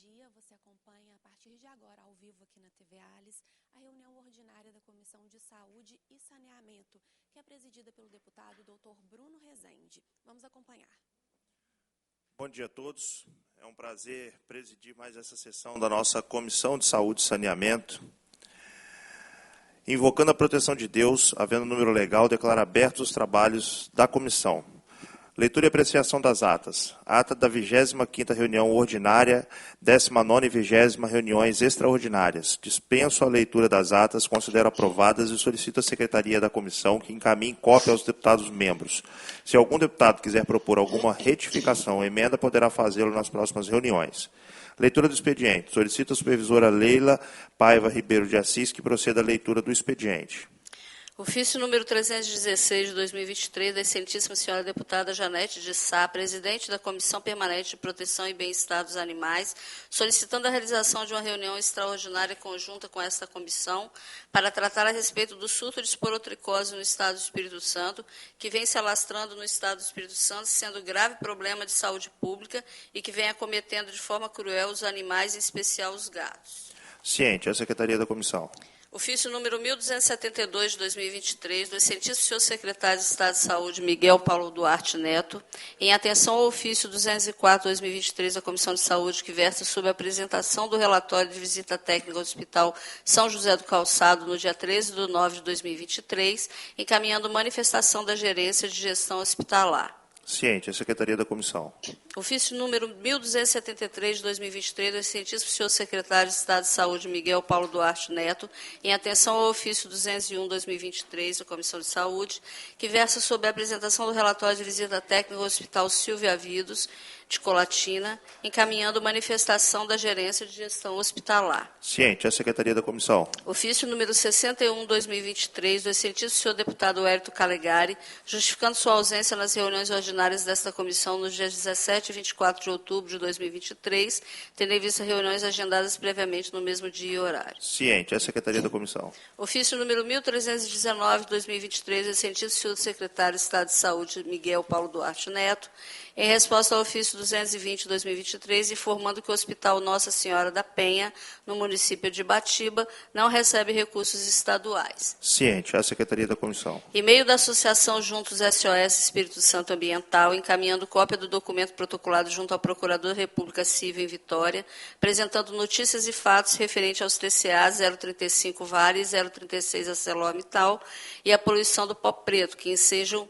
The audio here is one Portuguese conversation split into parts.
dia. Você acompanha a partir de agora, ao vivo aqui na TV Alice, a reunião ordinária da Comissão de Saúde e Saneamento, que é presidida pelo deputado Dr. Bruno Rezende. Vamos acompanhar. Bom dia a todos. É um prazer presidir mais essa sessão da nossa Comissão de Saúde e Saneamento. Invocando a proteção de Deus, havendo número legal, declaro abertos os trabalhos da comissão. Leitura e apreciação das atas. Ata da 25ª reunião ordinária, 19ª e 20ª reuniões extraordinárias. Dispenso a leitura das atas, considero aprovadas e solicito à Secretaria da Comissão que encaminhe cópia aos deputados membros. Se algum deputado quiser propor alguma retificação ou emenda, poderá fazê-lo nas próximas reuniões. Leitura do expediente. Solicito à supervisora Leila Paiva Ribeiro de Assis que proceda à leitura do expediente. Ofício número 316 de 2023, da excelentíssima senhora deputada Janete de Sá, presidente da Comissão Permanente de Proteção e Bem-Estar dos Animais, solicitando a realização de uma reunião extraordinária conjunta com esta comissão para tratar a respeito do surto de esporotricose no Estado do Espírito Santo, que vem se alastrando no Estado do Espírito Santo, sendo grave problema de saúde pública e que vem acometendo de forma cruel os animais, em especial os gatos. Ciente, a Secretaria da Comissão. Ofício número 1272 de 2023, do excelentíssimo senhor secretário de Estado de Saúde, Miguel Paulo Duarte Neto, em atenção ao ofício 204 de 2023 da Comissão de Saúde, que versa sobre a apresentação do relatório de visita técnica ao Hospital São José do Calçado no dia 13/9 de 2023, encaminhando manifestação da Gerência de Gestão Hospitalar. Ciente, a Secretaria da Comissão. Ofício número 1273 de 2023, do excelentíssimo senhor secretário de Estado de Saúde, Miguel Paulo Duarte Neto, em atenção ao ofício 201 de 2023 da Comissão de Saúde, que versa sobre a apresentação do relatório de visita técnica ao Hospital Silvia Vidos, de Colatina, encaminhando manifestação da Gerência de Gestão Hospitalar. Ciente, a Secretaria da Comissão. Ofício número 61 de 2023, do excelentíssimo senhor deputado Hérito Calegari, justificando sua ausência nas reuniões ordinárias desta comissão nos dias 17 e 24 de outubro de 2023, tendo em vista reuniões agendadas previamente no mesmo dia e horário. Ciente, a Secretaria da Comissão. Ofício número 1319 de 2023, do excelentíssimo senhor secretário de Estado de Saúde, Miguel Paulo Duarte Neto, em resposta ao ofício 220 de 2023, informando que o Hospital Nossa Senhora da Penha, no município de Ibatiba, não recebe recursos estaduais. Ciente, a Secretaria da Comissão. E-mail da Associação Juntos SOS Espírito Santo Ambiental, encaminhando cópia do documento protocolado junto ao Procurador da República Civil em Vitória, apresentando notícias e fatos referentes aos TCA 035 Vale e 036 ArcelorMittal e a poluição do pó preto, que ensejam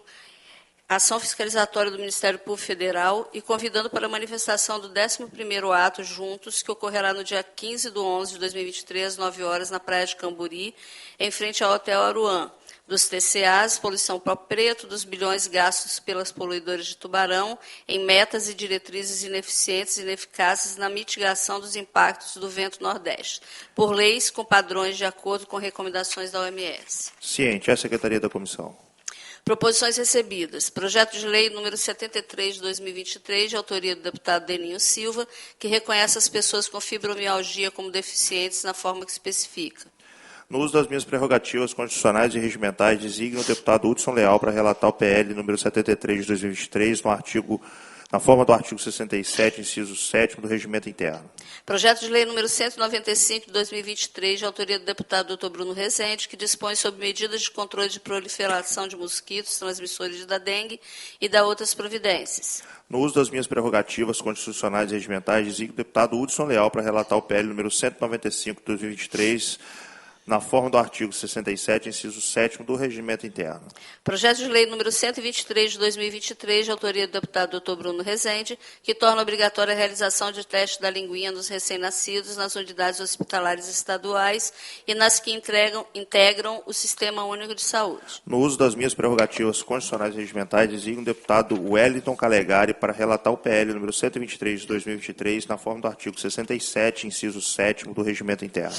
ação fiscalizatória do Ministério Público Federal e convidando para a manifestação do 11º ato Juntos, que ocorrerá no dia 15/11 de 2023, às 9 horas, na Praia de Camburi, em frente ao Hotel Aruan, dos TCAs, poluição pó preto, dos bilhões gastos pelas poluidoras de Tubarão, em metas e diretrizes ineficientes e ineficazes na mitigação dos impactos do vento nordeste, por leis com padrões de acordo com recomendações da OMS. Ciente, a Secretaria da Comissão. Proposições recebidas. Projeto de lei número 73 de 2023, de autoria do deputado Deninho Silva, que reconhece as pessoas com fibromialgia como deficientes na forma que especifica. No uso das minhas prerrogativas constitucionais e regimentais, designo o deputado Hudson Leal para relatar o PL número 73 de 2023, na forma do artigo 67, inciso 7º do Regimento Interno. Projeto de lei número 195 de 2023, de autoria do deputado Dr. Bruno Rezende, que dispõe sobre medidas de controle de proliferação de mosquitos transmissores da dengue e da outras providências. No uso das minhas prerrogativas constitucionais e regimentais, designo o deputado Hudson Leal para relatar o PL número 195 de 2023, na forma do artigo 67, inciso 7º do Regimento Interno. Projeto de lei número 123 de 2023, de autoria do deputado Dr. Bruno Rezende, que torna obrigatória a realização de teste da linguinha nos recém-nascidos nas unidades hospitalares estaduais e nas que integram o Sistema Único de Saúde. No uso das minhas prerrogativas constitucionais e regimentais, designo o deputado Wellington Calegari para relatar o PL número 123 de 2023, na forma do artigo 67, inciso 7º do Regimento Interno.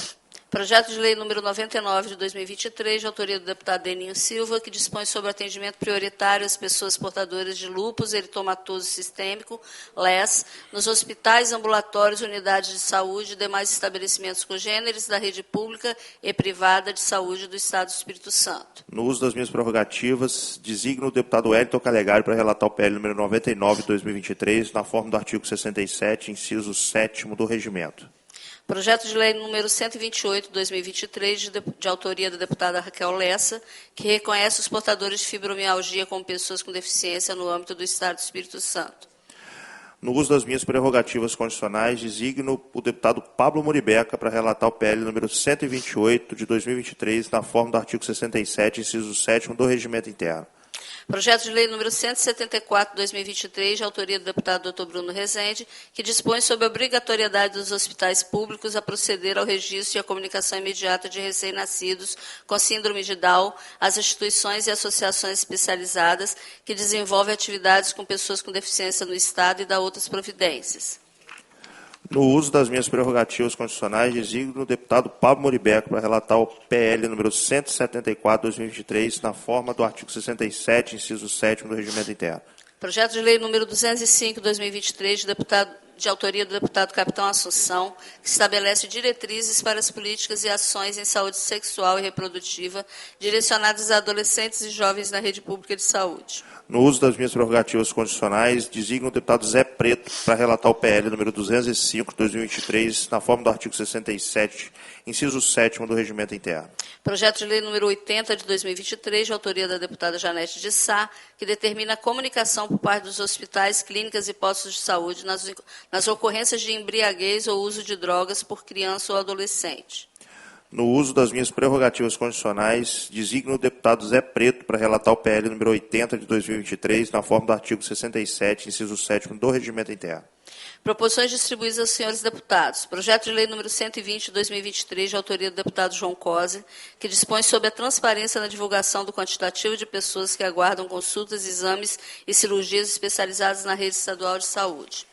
Projeto de lei número 99 de 2023, de autoria do deputado Deninho Silva, que dispõe sobre o atendimento prioritário às pessoas portadoras de lúpus eritomatoso sistêmico, LES, nos hospitais, ambulatórios, unidades de saúde e demais estabelecimentos congêneres da rede pública e privada de saúde do Estado do Espírito Santo. No uso das minhas prerrogativas, designo o deputado Wellington Calegari para relatar o PL número 99 de 2023, na forma do artigo 67, inciso 7º do Regimento. Projeto de lei número 128, de 2023, de autoria da deputada Raquel Lessa, que reconhece os portadores de fibromialgia como pessoas com deficiência no âmbito do Estado do Espírito Santo. No uso das minhas prerrogativas constitucionais, designo o deputado Pablo Muribeca para relatar o PL número 128, de 2023, na forma do artigo 67, inciso 7º do Regimento Interno. Projeto de lei número 174, de 2023, de autoria do deputado Dr. Bruno Rezende, que dispõe sobre a obrigatoriedade dos hospitais públicos a proceder ao registro e à comunicação imediata de recém-nascidos com síndrome de Down às instituições e associações especializadas que desenvolvem atividades com pessoas com deficiência no Estado e da outras providências. No uso das minhas prerrogativas constitucionais, designo o deputado Pablo Muribeca para relatar o PL número 174, 2023, na forma do artigo 67, inciso 7º do Regimento Interno. Projeto de lei número 205, 2023, de autoria do deputado Capitão Assunção, que estabelece diretrizes para as políticas e ações em saúde sexual e reprodutiva direcionadas a adolescentes e jovens na rede pública de saúde. No uso das minhas prerrogativas constitucionais, designo o deputado Zé Preto para relatar o PL número 205, 2023, na forma do artigo 67, inciso 7º do Regimento Interno. Projeto de lei número 80, de 2023, de autoria da deputada Janete de Sá, que determina a comunicação por parte dos hospitais, clínicas e postos de saúde nas ocorrências de embriaguez ou uso de drogas por criança ou adolescente. No uso das minhas prerrogativas constitucionais, designo o deputado Zé Preto para relatar o PL número 80 de 2023, na forma do artigo 67, inciso 7º do Regimento Interno. Proposições distribuídas aos senhores deputados. Projeto de lei número 120 de 2023, de autoria do deputado João Cosi, que dispõe sobre a transparência na divulgação do quantitativo de pessoas que aguardam consultas, exames e cirurgias especializadas na rede estadual de saúde.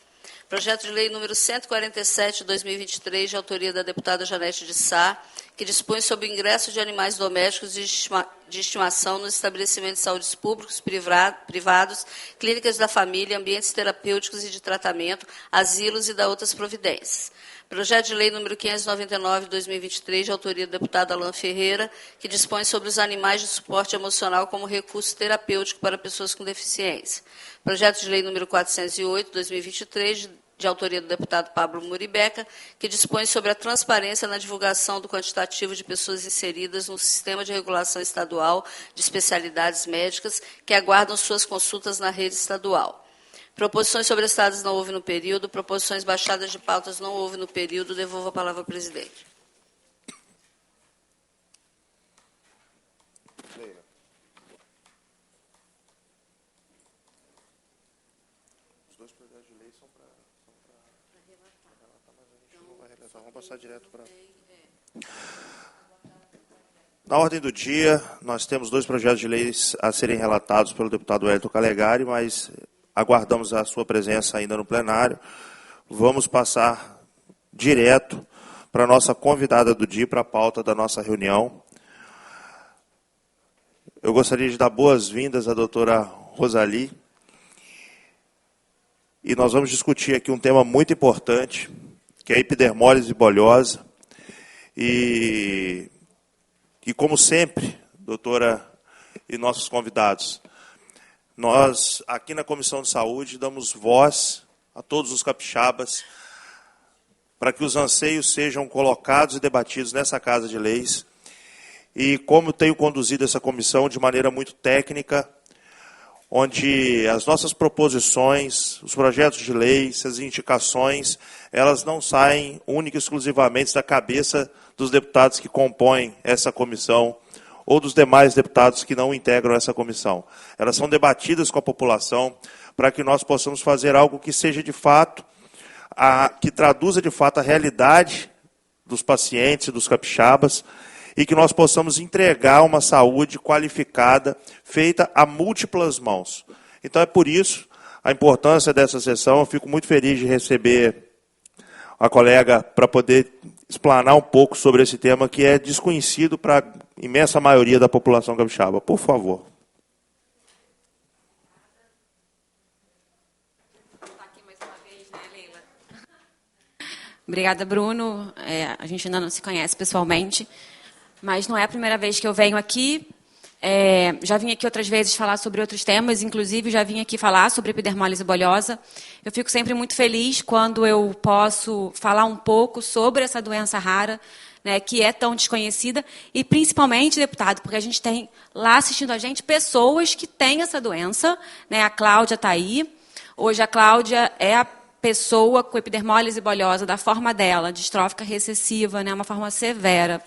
Projeto de lei número 147 de 2023, de autoria da deputada Janete de Sá, que dispõe sobre o ingresso de animais domésticos de estimação nos estabelecimentos de saúde públicos, privados, clínicas da família, ambientes terapêuticos e de tratamento, asilos e da outras providências. Projeto de lei número 599 de 2023, de autoria do deputado Alain Ferreira, que dispõe sobre os animais de suporte emocional como recurso terapêutico para pessoas com deficiência. Projeto de lei número 408 de 2023, de autoria do deputado Pablo Muribeca, que dispõe sobre a transparência na divulgação do quantitativo de pessoas inseridas no sistema de regulação estadual de especialidades médicas que aguardam suas consultas na rede estadual. Proposições sobrestadas não houve no período, proposições baixadas de pautas não houve no período. Devolvo a palavra ao presidente. Os dois projetos de lei são para relatar, mas a gente não vai relatar. Vamos passar direto para... Na ordem do dia, nós temos dois projetos de leis a serem relatados pelo deputado Wellington Calegari, mas aguardamos a sua presença ainda no plenário. Vamos passar direto para a nossa convidada do dia, para a pauta da nossa reunião. Eu gostaria de dar boas-vindas à doutora Rosali. E nós vamos discutir aqui um tema muito importante, que é a epidermólise bolhosa. E como sempre, doutora e nossos convidados, nós, aqui na Comissão de Saúde, damos voz a todos os capixabas para que os anseios sejam colocados e debatidos nessa Casa de Leis. E como tenho conduzido essa comissão de maneira muito técnica, onde as nossas proposições, os projetos de leis, as indicações, elas não saem única e exclusivamente da cabeça dos deputados que compõem essa comissão, ou dos demais deputados que não integram essa comissão. Elas são debatidas com a população para que nós possamos fazer algo que seja de fato, que traduza de fato a realidade dos pacientes e dos capixabas, e que nós possamos entregar uma saúde qualificada, feita a múltiplas mãos. Então é por isso a importância dessa sessão. Eu fico muito feliz de receber a colega para poder explanar um pouco sobre esse tema que é desconhecido para a imensa maioria da população capixaba. Por favor. Obrigada, Bruno. A gente ainda não se conhece pessoalmente, mas não é a primeira vez que eu venho aqui. Já vim aqui outras vezes falar sobre outros temas, inclusive já vim aqui falar sobre epidermólise bulhosa. Eu fico sempre muito feliz quando eu posso falar um pouco sobre essa doença rara, né, que é tão desconhecida, e principalmente, deputado, porque a gente tem lá assistindo a gente pessoas que têm essa doença, né, a Cláudia está aí. Hoje a Cláudia é a pessoa com epidermólise bulhosa da forma dela, distrófica recessiva, né, uma forma severa.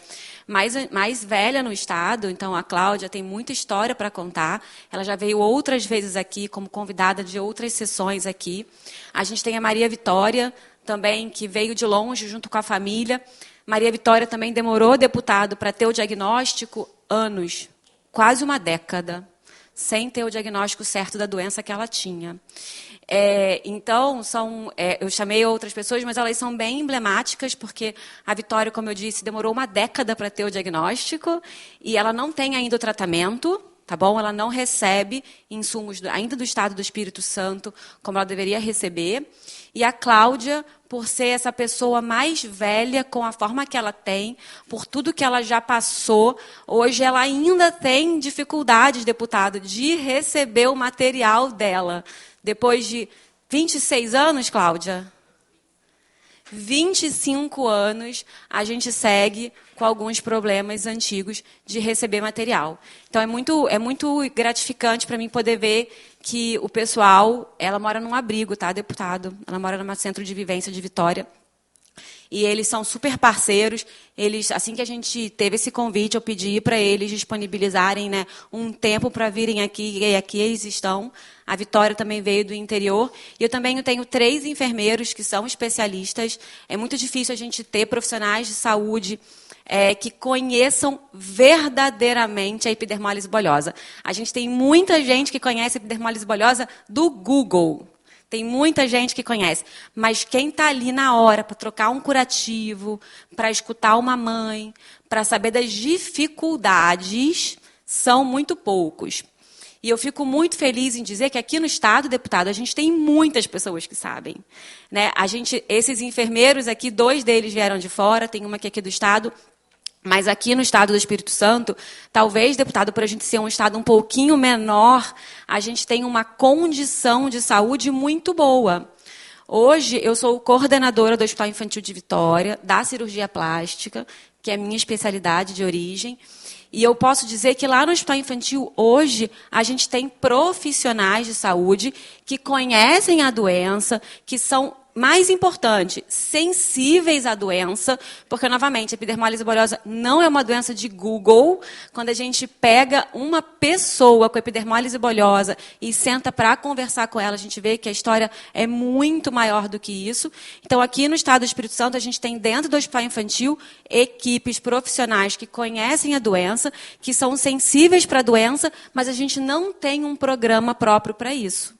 Mais velha no estado, então a Cláudia tem muita história para contar. Ela já veio outras vezes aqui como convidada de outras sessões aqui. A gente tem a Maria Vitória, também, que veio de longe junto com a família. Maria Vitória também demorou, deputado, para ter o diagnóstico anos, quase uma década, sem ter o diagnóstico certo da doença que ela tinha. Então, eu chamei outras pessoas, mas elas são bem emblemáticas, porque a Vitória, como eu disse, demorou uma década para ter o diagnóstico, e ela não tem ainda o tratamento, tá bom? Ela não recebe insumos ainda do Estado do Espírito Santo, como ela deveria receber. E a Cláudia, por ser essa pessoa mais velha, com a forma que ela tem, por tudo que ela já passou, hoje ela ainda tem dificuldades, deputado, de receber o material dela. Depois de 26 anos, Cláudia? 25 anos, a gente segue com alguns problemas antigos de receber material. Então, é muito gratificante para mim poder ver que o pessoal, ela mora num abrigo, tá, deputado? Ela mora num centro de vivência de Vitória. E eles são super parceiros. Eles, assim que a gente teve esse convite, eu pedi para eles disponibilizarem, né, um tempo para virem aqui, e aqui eles estão. A Vitória também veio do interior. E eu também tenho 3 enfermeiros que são especialistas. É muito difícil a gente ter profissionais de saúde que conheçam verdadeiramente a epidermólise bulhosa. A gente tem muita gente que conhece a epidermólise bulhosa do Google. Tem muita gente que conhece, mas quem está ali na hora para trocar um curativo, para escutar uma mãe, para saber das dificuldades, são muito poucos. E eu fico muito feliz em dizer que aqui no Estado, deputado, a gente tem muitas pessoas que sabem, né? Esses enfermeiros aqui, 2 deles vieram de fora, tem uma que é aqui do Estado. Mas aqui no Estado do Espírito Santo, talvez, deputado, por a gente ser um Estado um pouquinho menor, a gente tem uma condição de saúde muito boa. Hoje, eu sou coordenadora do Hospital Infantil de Vitória, da cirurgia plástica, que é a minha especialidade de origem. E eu posso dizer que lá no Hospital Infantil, hoje, a gente tem profissionais de saúde que conhecem a doença, que são, mais importante, sensíveis à doença, porque, novamente, a epidermólise bulhosa não é uma doença de Google. Quando a gente pega uma pessoa com epidermólise bulhosa e senta para conversar com ela, a gente vê que a história é muito maior do que isso. Então, aqui no Estado do Espírito Santo, a gente tem, dentro do Hospital Infantil, equipes profissionais que conhecem a doença, que são sensíveis para a doença, mas a gente não tem um programa próprio para isso.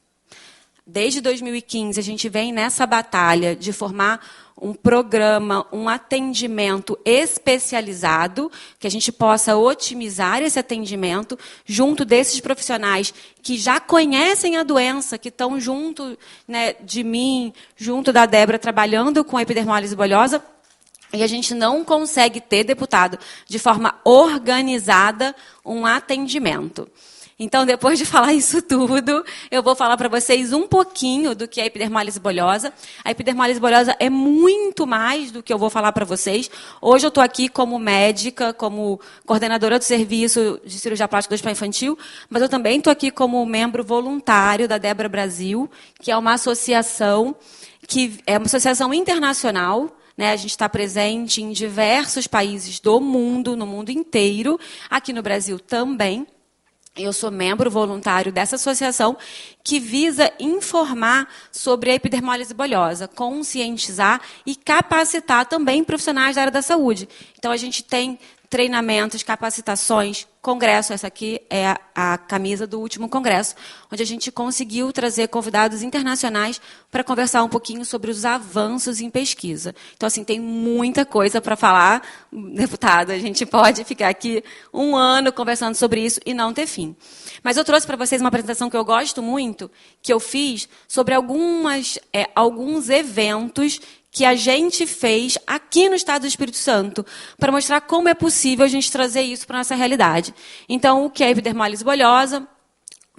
Desde 2015, a gente vem nessa batalha de formar um programa, um atendimento especializado, que a gente possa otimizar esse atendimento junto desses profissionais que já conhecem a doença, que estão junto, né, de mim, junto da Débora, trabalhando com a epidermólise bulhosa. E a gente não consegue ter, deputado, de forma organizada, um atendimento. Então, depois de falar isso tudo, eu vou falar para vocês um pouquinho do que é a epidermólise bulhosa. A epidermólise bulhosa é muito mais do que eu vou falar para vocês. Hoje eu estou aqui como médica, como coordenadora do serviço de cirurgia plástica do Hospital Infantil, mas eu também estou aqui como membro voluntário da Débora Brasil, que é uma associação internacional. A gente está presente em diversos países do mundo, no mundo inteiro, aqui no Brasil também. Eu sou membro voluntário dessa associação que visa informar sobre a epidermólise bulhosa, conscientizar e capacitar também profissionais da área da saúde. Então, a gente tem treinamentos, capacitações, congresso. Essa aqui é a camisa do último congresso, onde a gente conseguiu trazer convidados internacionais para conversar um pouquinho sobre os avanços em pesquisa. Então, assim, tem muita coisa para falar, deputada. A gente pode ficar aqui um ano conversando sobre isso e não ter fim. Mas eu trouxe para vocês uma apresentação que eu gosto muito, que eu fiz sobre alguns eventos que a gente fez aqui no Estado do Espírito Santo, para mostrar como é possível a gente trazer isso para a nossa realidade. Então, o que é a epidermólise bolhosa,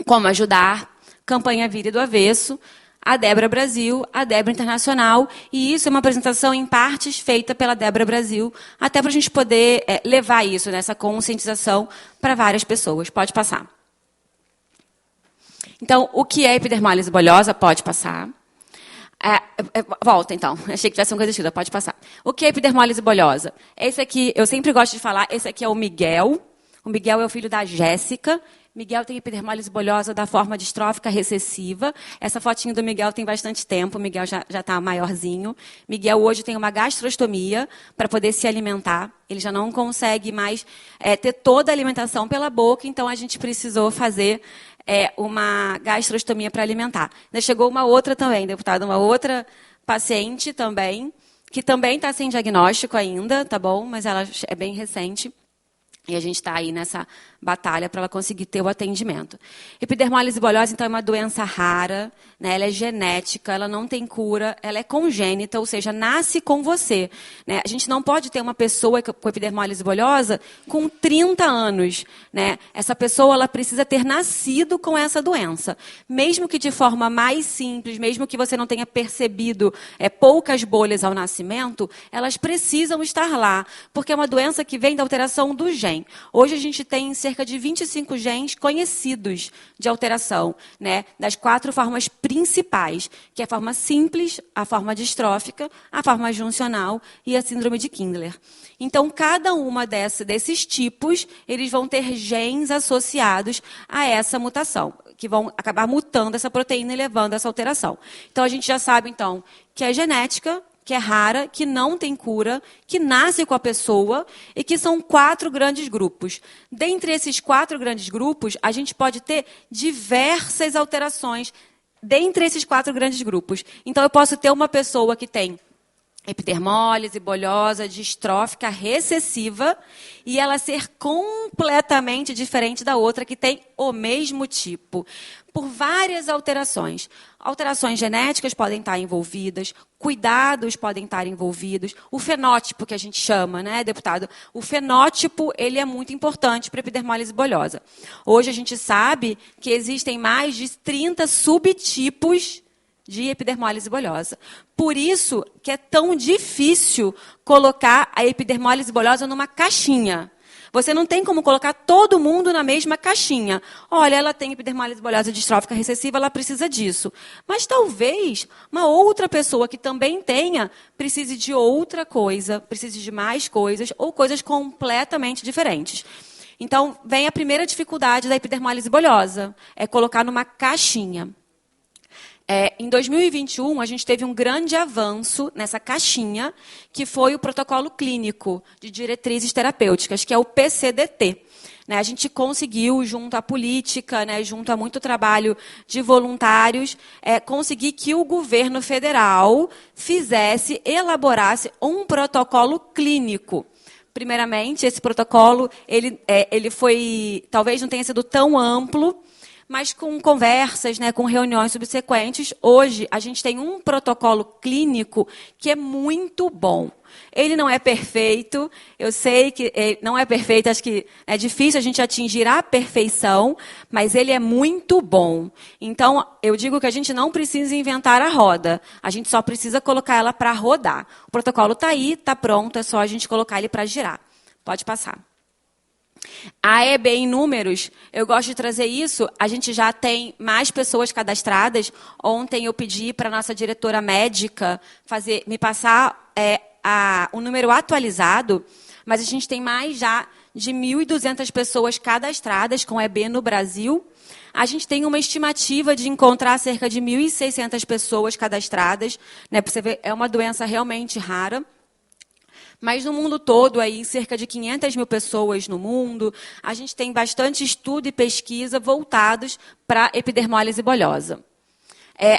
como ajudar, campanha Vire do Avesso, a Débora Brasil, a Débora Internacional, e isso é uma apresentação em partes feita pela Débora Brasil, até para a gente poder levar isso, essa conscientização, para várias pessoas. Pode passar. Então, o que é epidermólise bolhosa? Pode passar. Volta, então. Achei que tivesse uma coisa escrita. Pode passar. O que é epidermólise bolhosa? Esse aqui, eu sempre gosto de falar, esse aqui é o Miguel. O Miguel é o filho da Jéssica. Miguel tem epidermólise bolhosa da forma distrófica recessiva. Essa fotinho do Miguel tem bastante tempo. O Miguel já está maiorzinho. Miguel hoje tem uma gastrostomia para poder se alimentar. Ele já não consegue mais ter toda a alimentação pela boca, então a gente precisou fazer uma gastrostomia para alimentar. Ainda chegou uma outra também, deputada, uma outra paciente também, que também está sem diagnóstico ainda, tá bom? Mas ela é bem recente. E a gente está aí nessa batalha para ela conseguir ter o atendimento. Epidermólise bolhosa, então, é uma doença rara, né? Ela é genética, ela não tem cura, ela é congênita, ou seja, nasce com você, né? A gente não pode ter uma pessoa com epidermólise bolhosa com 30 anos, né? Essa pessoa ela precisa ter nascido com essa doença. Mesmo que de forma mais simples, mesmo que você não tenha percebido poucas bolhas ao nascimento, elas precisam estar lá, porque é uma doença que vem da alteração do gene. Hoje a gente tem cerca de 25 genes conhecidos de alteração, né, das 4 formas principais, que é a forma simples, a forma distrófica, a forma juncional e a síndrome de Kindler. Então, cada uma desses tipos, eles vão ter genes associados a essa mutação, que vão acabar mutando essa proteína e levando a essa alteração. Então, a gente já sabe, então, que é genética, que é rara, que não tem cura, que nasce com a pessoa e que são 4 grandes grupos. Dentre esses 4 grandes grupos, a gente pode ter diversas alterações dentre esses 4 grandes grupos. Então, eu posso ter uma pessoa que tem epidermólise bolhosa distrófica recessiva e ela ser completamente diferente da outra que tem o mesmo tipo, por várias alterações. Alterações genéticas podem estar envolvidas, cuidados podem estar envolvidos, o fenótipo que a gente chama, né, deputado? O fenótipo, ele é muito importante para a epidermólise bolhosa. Hoje a gente sabe que existem mais de 30 subtipos de epidermólise bolhosa. Por isso que é tão difícil colocar a epidermólise bolhosa numa caixinha. Você não tem como colocar todo mundo na mesma caixinha. Olha, ela tem epidermólise bolhosa distrófica recessiva, ela precisa disso. Mas talvez uma outra pessoa que também tenha precise de outra coisa, precise de mais coisas, ou coisas completamente diferentes. Então, vem a primeira dificuldade da epidermólise bolhosa, é colocar numa caixinha. Em 2021, a gente teve um grande avanço nessa caixinha, que foi o protocolo clínico de diretrizes terapêuticas, que é o PCDT. A gente conseguiu, junto à política, junto a muito trabalho de voluntários, conseguir que o governo federal elaborasse um protocolo clínico. Primeiramente, esse protocolo ele foi, talvez não tenha sido tão amplo, mas com conversas, com reuniões subsequentes, hoje a gente tem um protocolo clínico que é muito bom. Ele não é perfeito, eu sei que não é perfeito, acho que é difícil a gente atingir a perfeição, mas ele é muito bom. Então, eu digo que a gente não precisa inventar a roda, a gente só precisa colocar ela para rodar. O protocolo está aí, está pronto, é só a gente colocar ele para girar. Pode passar. A EB em números, eu gosto de trazer isso, a gente já tem mais pessoas cadastradas. Ontem eu pedi para a nossa diretora médica me passar o número atualizado, mas a gente tem mais já de 1.200 pessoas cadastradas com EB no Brasil. A gente tem uma estimativa de encontrar cerca de 1.600 pessoas cadastradas, para você ver, é uma doença realmente rara. Mas no mundo todo, aí, cerca de 500 mil pessoas no mundo, a gente tem bastante estudo e pesquisa voltados para epidermólise bolhosa.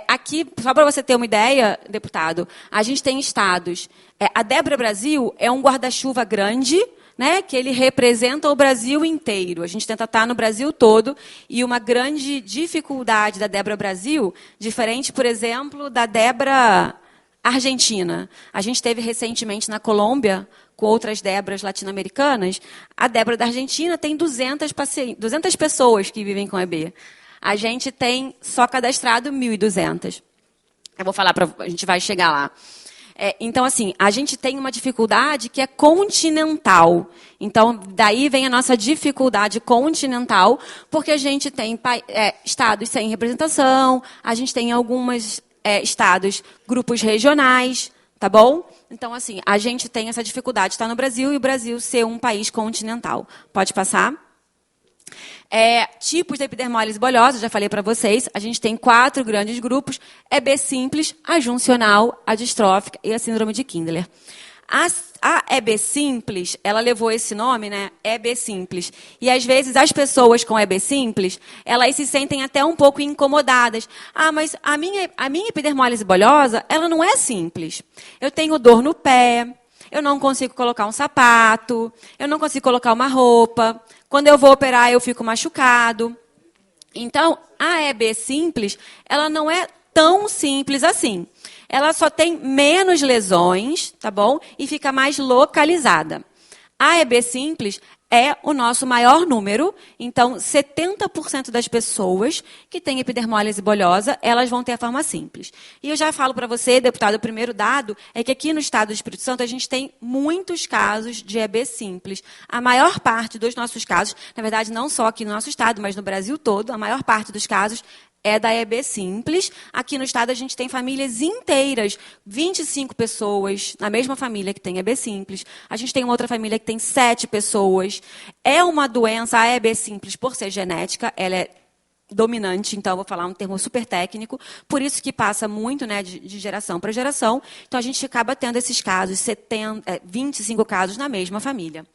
Aqui, só para você ter uma ideia, deputado, a gente tem estados. A Debra Brasil é um guarda-chuva grande, né, que ele representa o Brasil inteiro. A gente tenta estar no Brasil todo, e uma grande dificuldade da Debra Brasil, diferente, por exemplo, da Debra Argentina. A gente teve recentemente na Colômbia, com outras Debras latino-americanas, a Debra da Argentina tem 200 pessoas que vivem com EB. A gente tem só cadastrado 1.200. Eu vou falar, a gente vai chegar lá. Então, assim, a gente tem uma dificuldade que é continental. Então, daí vem a nossa dificuldade continental, porque a gente tem estados sem representação, a gente tem alguns estados, grupos regionais, tá bom? Então, assim, a gente tem essa dificuldade de estar no Brasil e o Brasil ser um país continental. Pode passar? Tipos de epidermólise bolhosa, já falei para vocês, a gente tem 4 grandes grupos, EB simples, a juncional, a distrófica e a síndrome de Kindler. A EB simples, ela levou esse nome, né? EB simples. E, às vezes, as pessoas com EB simples, elas se sentem até um pouco incomodadas. Mas a minha epidermólise bolhosa, ela não é simples. Eu tenho dor no pé, eu não consigo colocar um sapato, eu não consigo colocar uma roupa. Quando eu vou operar, eu fico machucado. Então, a EB simples, ela não é tão simples assim. Ela só tem menos lesões, tá bom? E fica mais localizada. A EB simples é o nosso maior número. Então, 70% das pessoas que têm epidermólise bolhosa, elas vão ter a forma simples. E eu já falo para você, deputado, o primeiro dado é que aqui no estado do Espírito Santo a gente tem muitos casos de EB simples. A maior parte dos nossos casos, na verdade, não só aqui no nosso estado, mas no Brasil todo, a maior parte dos casos é da EB simples. Aqui no estado a gente tem famílias inteiras, 25 pessoas na mesma família que tem EB simples. A gente tem uma outra família que tem 7 pessoas. É uma doença, a EB simples, por ser genética, ela é dominante, então vou falar um termo super técnico, por isso que passa muito, né, de geração para geração. Então a gente acaba tendo esses casos, 25 casos na mesma família.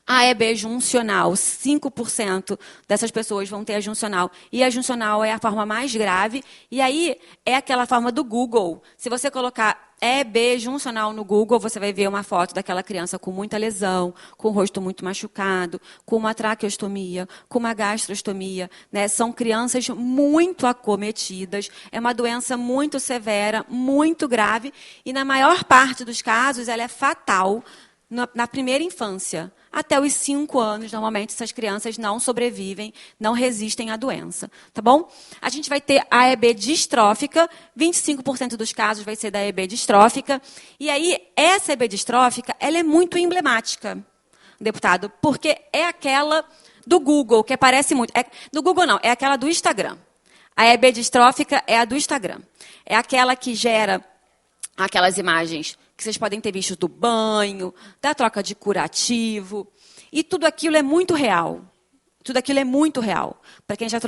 A EB juncional, 5% dessas pessoas vão ter a juncional. E a juncional é a forma mais grave. E aí é aquela forma do Google. Se você colocar EB juncional no Google, você vai ver uma foto daquela criança com muita lesão, com o rosto muito machucado, com uma traqueostomia, com uma gastrostomia, né? São crianças muito acometidas. É uma doença muito severa, muito grave. E na maior parte dos casos, ela é fatal na primeira infância. Até os 5 anos, normalmente, essas crianças não sobrevivem, não resistem à doença. Tá bom? A gente vai ter a EB distrófica, 25% dos casos vai ser da EB distrófica. E aí, essa EB distrófica, ela é muito emblemática, deputado, porque é aquela do Google, que aparece muito. Do Google não, é aquela do Instagram. A EB distrófica é a do Instagram. É aquela que gera aquelas imagens que vocês podem ter visto do banho, da troca de curativo. E tudo aquilo é muito real. Tudo aquilo é muito real. Para quem já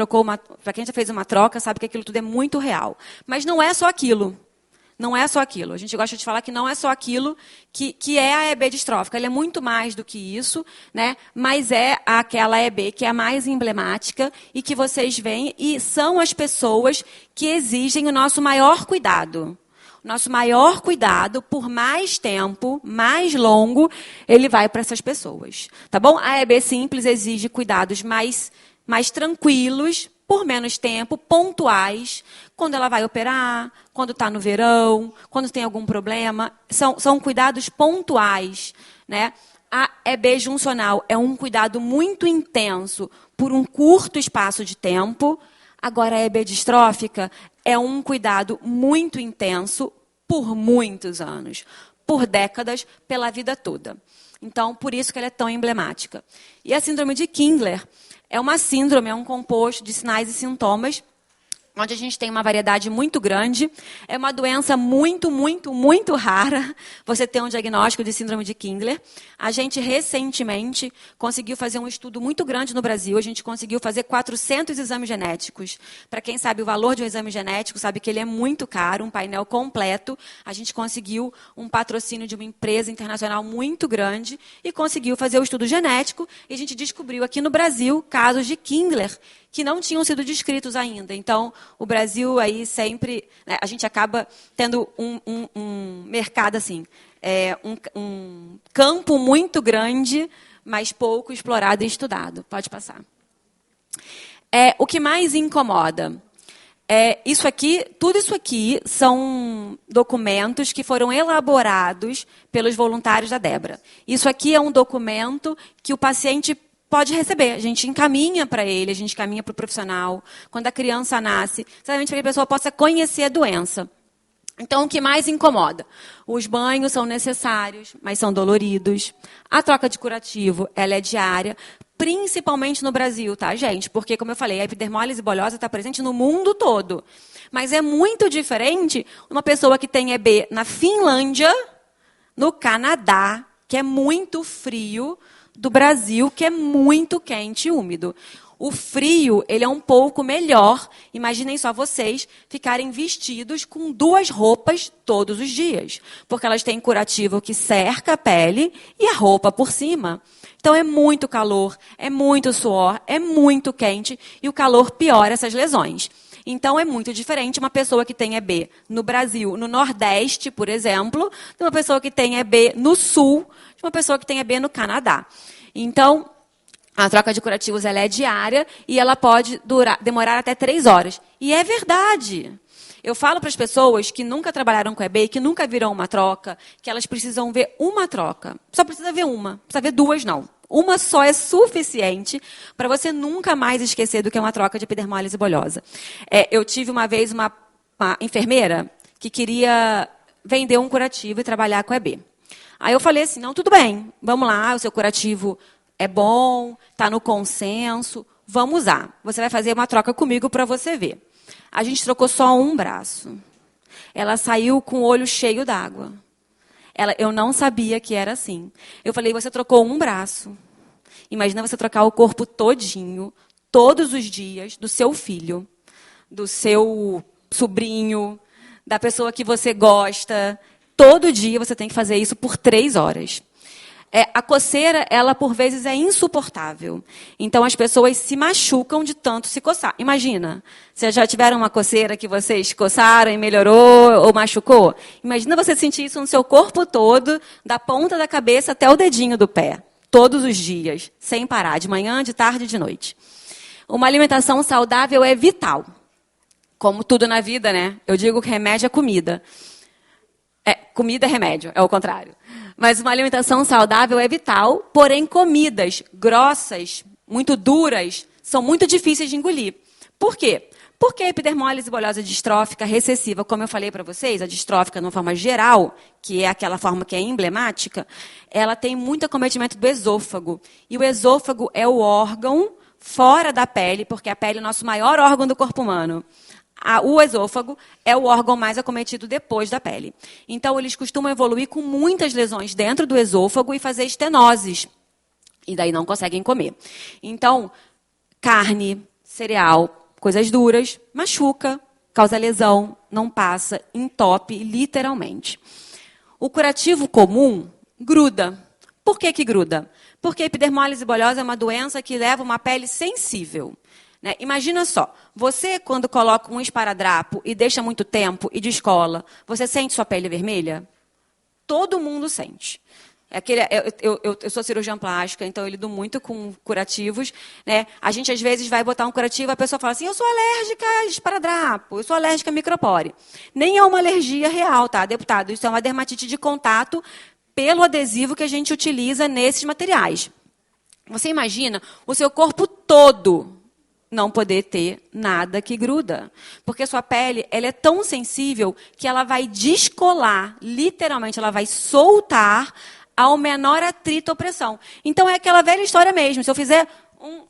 fez uma troca, sabe que aquilo tudo é muito real. Mas não é só aquilo. Não é só aquilo. A gente gosta de falar que não é só aquilo que é a EB distrófica. Ela é muito mais do que isso, né? Mas é aquela EB que é a mais emblemática e que vocês veem, e são as pessoas que exigem o nosso maior cuidado. Nosso maior cuidado, por mais tempo, mais longo, ele vai para essas pessoas. Tá bom? A EB simples exige cuidados mais tranquilos, por menos tempo, pontuais, quando ela vai operar, quando está no verão, quando tem algum problema. São cuidados pontuais, né? A EB juncional é um cuidado muito intenso por um curto espaço de tempo. Agora, a EB distrófica é um cuidado muito intenso por muitos anos, por décadas, pela vida toda. Então, por isso que ela é tão emblemática. E a síndrome de Kindler é uma síndrome, é um composto de sinais e sintomas onde a gente tem uma variedade muito grande. É uma doença muito, muito, muito rara você ter um diagnóstico de síndrome de Kindler. A gente, recentemente, conseguiu fazer um estudo muito grande no Brasil. A gente conseguiu fazer 400 exames genéticos. Para quem sabe o valor de um exame genético, sabe que ele é muito caro, um painel completo. A gente conseguiu um patrocínio de uma empresa internacional muito grande e conseguiu fazer o estudo genético. E a gente descobriu aqui no Brasil casos de Kindler que não tinham sido descritos ainda. Então, o Brasil aí sempre... Né, a gente acaba tendo um mercado assim, um campo muito grande, mas pouco explorado e estudado. Pode passar. O que mais incomoda? Tudo isso aqui são documentos que foram elaborados pelos voluntários da Débora. Isso aqui é um documento que o paciente pode receber. A gente encaminha para ele, a gente encaminha para o profissional. Quando a criança nasce, exatamente para que a pessoa possa conhecer a doença. Então, o que mais incomoda? Os banhos são necessários, mas são doloridos. A troca de curativo, ela é diária, principalmente no Brasil, tá, gente? Porque, como eu falei, a epidermólise bulhosa está presente no mundo todo. Mas é muito diferente uma pessoa que tem EB na Finlândia, no Canadá, que é muito frio, do Brasil, que é muito quente e úmido. O frio, ele é um pouco melhor. Imaginem só vocês ficarem vestidos com 2 roupas todos os dias. Porque elas têm curativo que cerca a pele e a roupa por cima. Então, é muito calor, é muito suor, é muito quente e o calor piora essas lesões. Então, é muito diferente uma pessoa que tem EB no Brasil, no Nordeste, por exemplo, de uma pessoa que tem EB no Sul, de uma pessoa que tem EB no Canadá. Então, a troca de curativos ela é diária e ela pode demorar até 3 horas. E é verdade. Eu falo para as pessoas que nunca trabalharam com EB, que nunca viram uma troca, que elas precisam ver uma troca. Só precisa ver uma, não precisa ver 2, não. Uma só é suficiente para você nunca mais esquecer do que é uma troca de epidermólise bulhosa. Eu tive uma vez uma enfermeira que queria vender um curativo e trabalhar com EB. Aí eu falei assim, não, tudo bem, vamos lá, o seu curativo é bom, está no consenso, vamos usar. Você vai fazer uma troca comigo para você ver. A gente trocou só um braço. Ela saiu com o olho cheio d'água. Eu não sabia que era assim. Eu falei, você trocou um braço. Imagina você trocar o corpo todinho, todos os dias, do seu filho, do seu sobrinho, da pessoa que você gosta. Todo dia você tem que fazer isso por 3 horas. A coceira, ela, por vezes, é insuportável. Então, as pessoas se machucam de tanto se coçar. Imagina, vocês já tiveram uma coceira que vocês coçaram e melhorou ou machucou? Imagina você sentir isso no seu corpo todo, da ponta da cabeça até o dedinho do pé. Todos os dias, sem parar, de manhã, de tarde e de noite. Uma alimentação saudável é vital. Como tudo na vida, né? Eu digo que remédio é comida. Comida é remédio, é o contrário. Mas uma alimentação saudável é vital, porém comidas grossas, muito duras, são muito difíceis de engolir. Por quê? Porque a epidermólise bulhosa distrófica recessiva, como eu falei para vocês, a distrófica de uma forma geral, que é aquela forma que é emblemática, ela tem muito acometimento do esôfago. E o esôfago é o órgão fora da pele, porque a pele é o nosso maior órgão do corpo humano. O esôfago é o órgão mais acometido depois da pele. Então, eles costumam evoluir com muitas lesões dentro do esôfago e fazer estenoses. E daí não conseguem comer. Então, carne, cereal, coisas duras, machuca, causa lesão, não passa, entope, literalmente. O curativo comum gruda. Por que gruda? Porque a epidermólise bulhosa é uma doença que leva uma pele sensível. Né? Imagina só, você quando coloca um esparadrapo e deixa muito tempo e descola, você sente sua pele vermelha? Todo mundo sente. Eu sou cirurgiã plástica, então eu lido muito com curativos. Né? A gente, às vezes, vai botar um curativo e a pessoa fala assim, eu sou alérgica a esparadrapo, eu sou alérgica a micropore. Nem é uma alergia real, tá, deputado? Isso é uma dermatite de contato pelo adesivo que a gente utiliza nesses materiais. Você imagina o seu corpo todo não poder ter nada que gruda. Porque sua pele ela é tão sensível que ela vai descolar, literalmente, ela vai soltar ao menor atrito ou pressão. Então, é aquela velha história mesmo. Se eu fizer um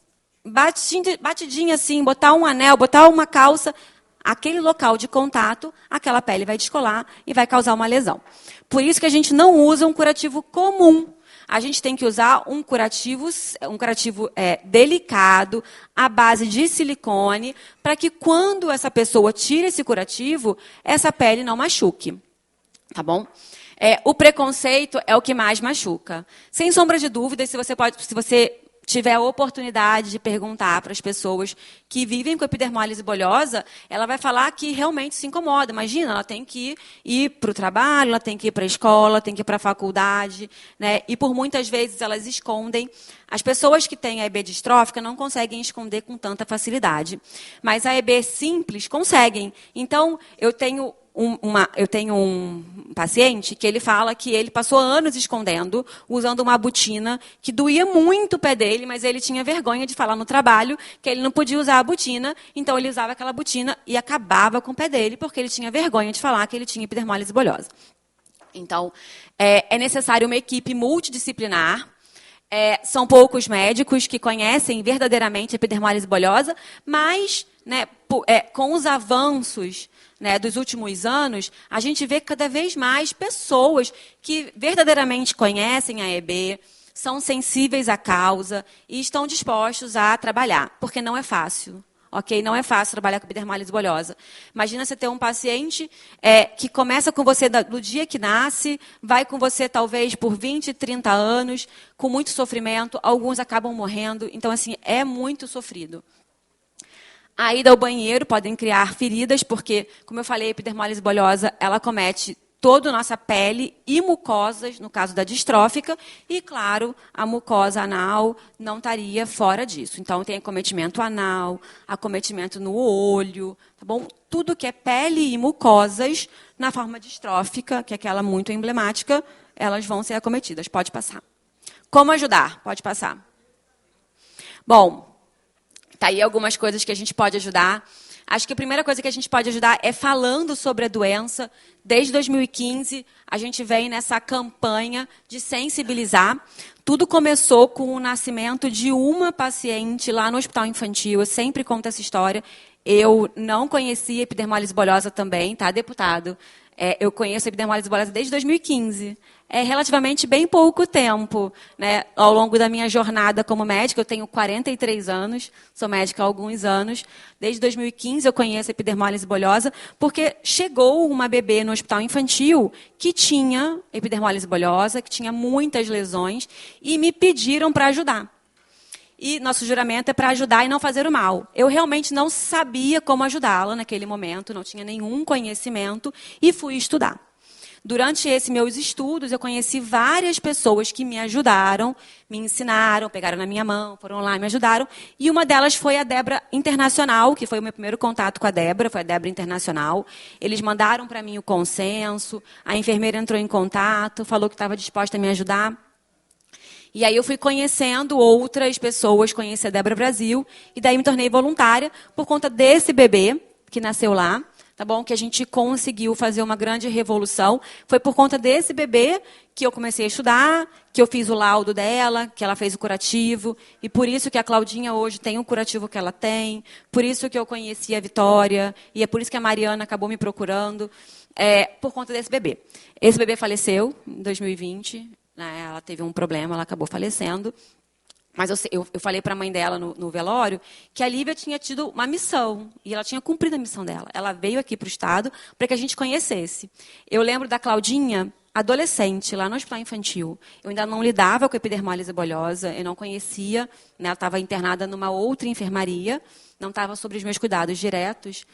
batidinho assim, botar um anel, botar uma calça, aquele local de contato, aquela pele vai descolar e vai causar uma lesão. Por isso que a gente não usa um curativo comum. A gente tem que usar um curativo delicado, à base de silicone, para que quando essa pessoa tira esse curativo, essa pele não machuque. Tá bom? O preconceito é o que mais machuca. Sem sombra de dúvida, se você tiver a oportunidade de perguntar para as pessoas que vivem com epidermólise bolhosa, ela vai falar que realmente se incomoda. Imagina, ela tem que ir para o trabalho, ela tem que ir para a escola, tem que ir para a faculdade, né? E por muitas vezes elas escondem. As pessoas que têm a EB distrófica não conseguem esconder com tanta facilidade. Mas a EB simples conseguem. Então, eu tenho um paciente que ele fala que ele passou anos escondendo, usando uma botina que doía muito o pé dele, mas ele tinha vergonha de falar no trabalho que ele não podia usar a botina, então ele usava aquela botina e acabava com o pé dele, porque ele tinha vergonha de falar que ele tinha epidermólise bolhosa. Então, é necessário uma equipe multidisciplinar. São poucos médicos que conhecem verdadeiramente a epidermólise bolhosa, mas, né, com os avanços, né, dos últimos anos, a gente vê cada vez mais pessoas que verdadeiramente conhecem a EB, são sensíveis à causa e estão dispostos a trabalhar, porque não é fácil. Ok? Não é fácil trabalhar com epidermólise bolhosa. Imagina você ter um paciente que começa com você do dia que nasce, vai com você talvez por 20, 30 anos, com muito sofrimento, alguns acabam morrendo, então assim, é muito sofrido. A ida ao banheiro podem criar feridas, porque, como eu falei, a epidermólise bolhosa, ela comete toda a nossa pele e mucosas, no caso da distrófica, e, claro, a mucosa anal não estaria fora disso. Então, tem acometimento anal, acometimento no olho, tá bom? Tudo que é pele e mucosas, na forma distrófica, que é aquela muito emblemática, elas vão ser acometidas. Pode passar. Como ajudar? Pode passar. Bom, tá aí algumas coisas que a gente pode ajudar. Acho que a primeira coisa que a gente pode ajudar é falando sobre a doença. Desde 2015, a gente vem nessa campanha de sensibilizar. Tudo começou com o nascimento de uma paciente lá no Hospital Infantil. Eu sempre conto essa história. Eu não conhecia epidermólise bolhosa também, tá, deputado? Eu conheço a epidermólise bolhosa desde 2015. É relativamente bem pouco tempo, né? Ao longo da minha jornada como médica, eu tenho 43 anos, sou médica há alguns anos. Desde 2015 eu conheço a epidermólise bolhosa, porque chegou uma bebê no hospital infantil que tinha epidermólise bolhosa, que tinha muitas lesões, e me pediram para ajudar. E nosso juramento é para ajudar e não fazer o mal. Eu realmente não sabia como ajudá-la naquele momento, não tinha nenhum conhecimento, e fui estudar. Durante esses meus estudos, eu conheci várias pessoas que me ajudaram, me ensinaram, pegaram na minha mão, foram lá e me ajudaram. E uma delas foi a Débora Internacional, que foi o meu primeiro contato com a Débora, foi a Débora Internacional. Eles mandaram para mim o consenso, a enfermeira entrou em contato, falou que estava disposta a me ajudar. E aí eu fui conhecendo outras pessoas, conheci a Débora Brasil, e daí me tornei voluntária por conta desse bebê que nasceu lá. Tá bom? Que a gente conseguiu fazer uma grande revolução. Foi por conta desse bebê que eu comecei a estudar, que eu fiz o laudo dela, que ela fez o curativo, e por isso que a Claudinha hoje tem o curativo que ela tem, por isso que eu conheci a Vitória, e é por isso que a Mariana acabou me procurando, por conta desse bebê. Esse bebê faleceu em 2020, né? Ela teve um problema, ela acabou falecendo. Mas eu falei para a mãe dela no velório que a Lívia tinha tido uma missão, e ela tinha cumprido a missão dela. Ela veio aqui para o Estado para que a gente conhecesse. Eu lembro da Claudinha, adolescente, lá no hospital infantil. Eu ainda não lidava com epidermólise bolhosa, eu não conhecia, né? Ela estava internada numa outra enfermaria, não estava sob os meus cuidados diretos.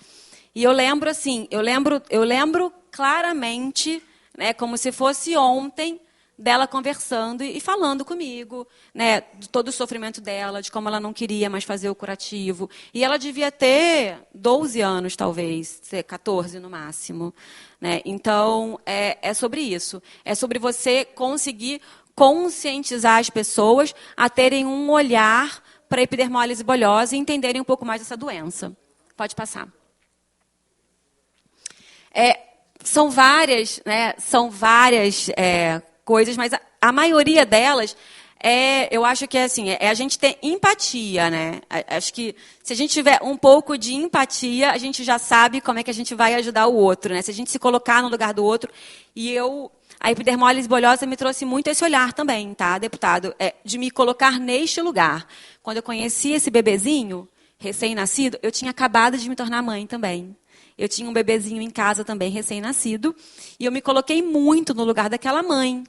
E eu lembro assim, eu lembro claramente, né, como se fosse ontem, dela conversando e falando comigo, né, de todo o sofrimento dela, de como ela não queria mais fazer o curativo. E ela devia ter 12 anos, talvez, 14 no máximo. Né? Então, é sobre isso. É sobre você conseguir conscientizar as pessoas a terem um olhar para a epidermólise bolhosa e entenderem um pouco mais dessa doença. Pode passar. São várias, né, coisas, mas a maioria delas eu acho que assim, é a gente ter empatia, né? Acho que se a gente tiver um pouco de empatia, a gente já sabe como é que a gente vai ajudar o outro, né? Se a gente se colocar no lugar do outro. A epidermólise bulhosa me trouxe muito esse olhar também, tá, deputado? De me colocar neste lugar. Quando eu conheci esse bebezinho, recém-nascido, eu tinha acabado de me tornar mãe também. Eu tinha um bebezinho em casa também, recém-nascido, e eu me coloquei muito no lugar daquela mãe.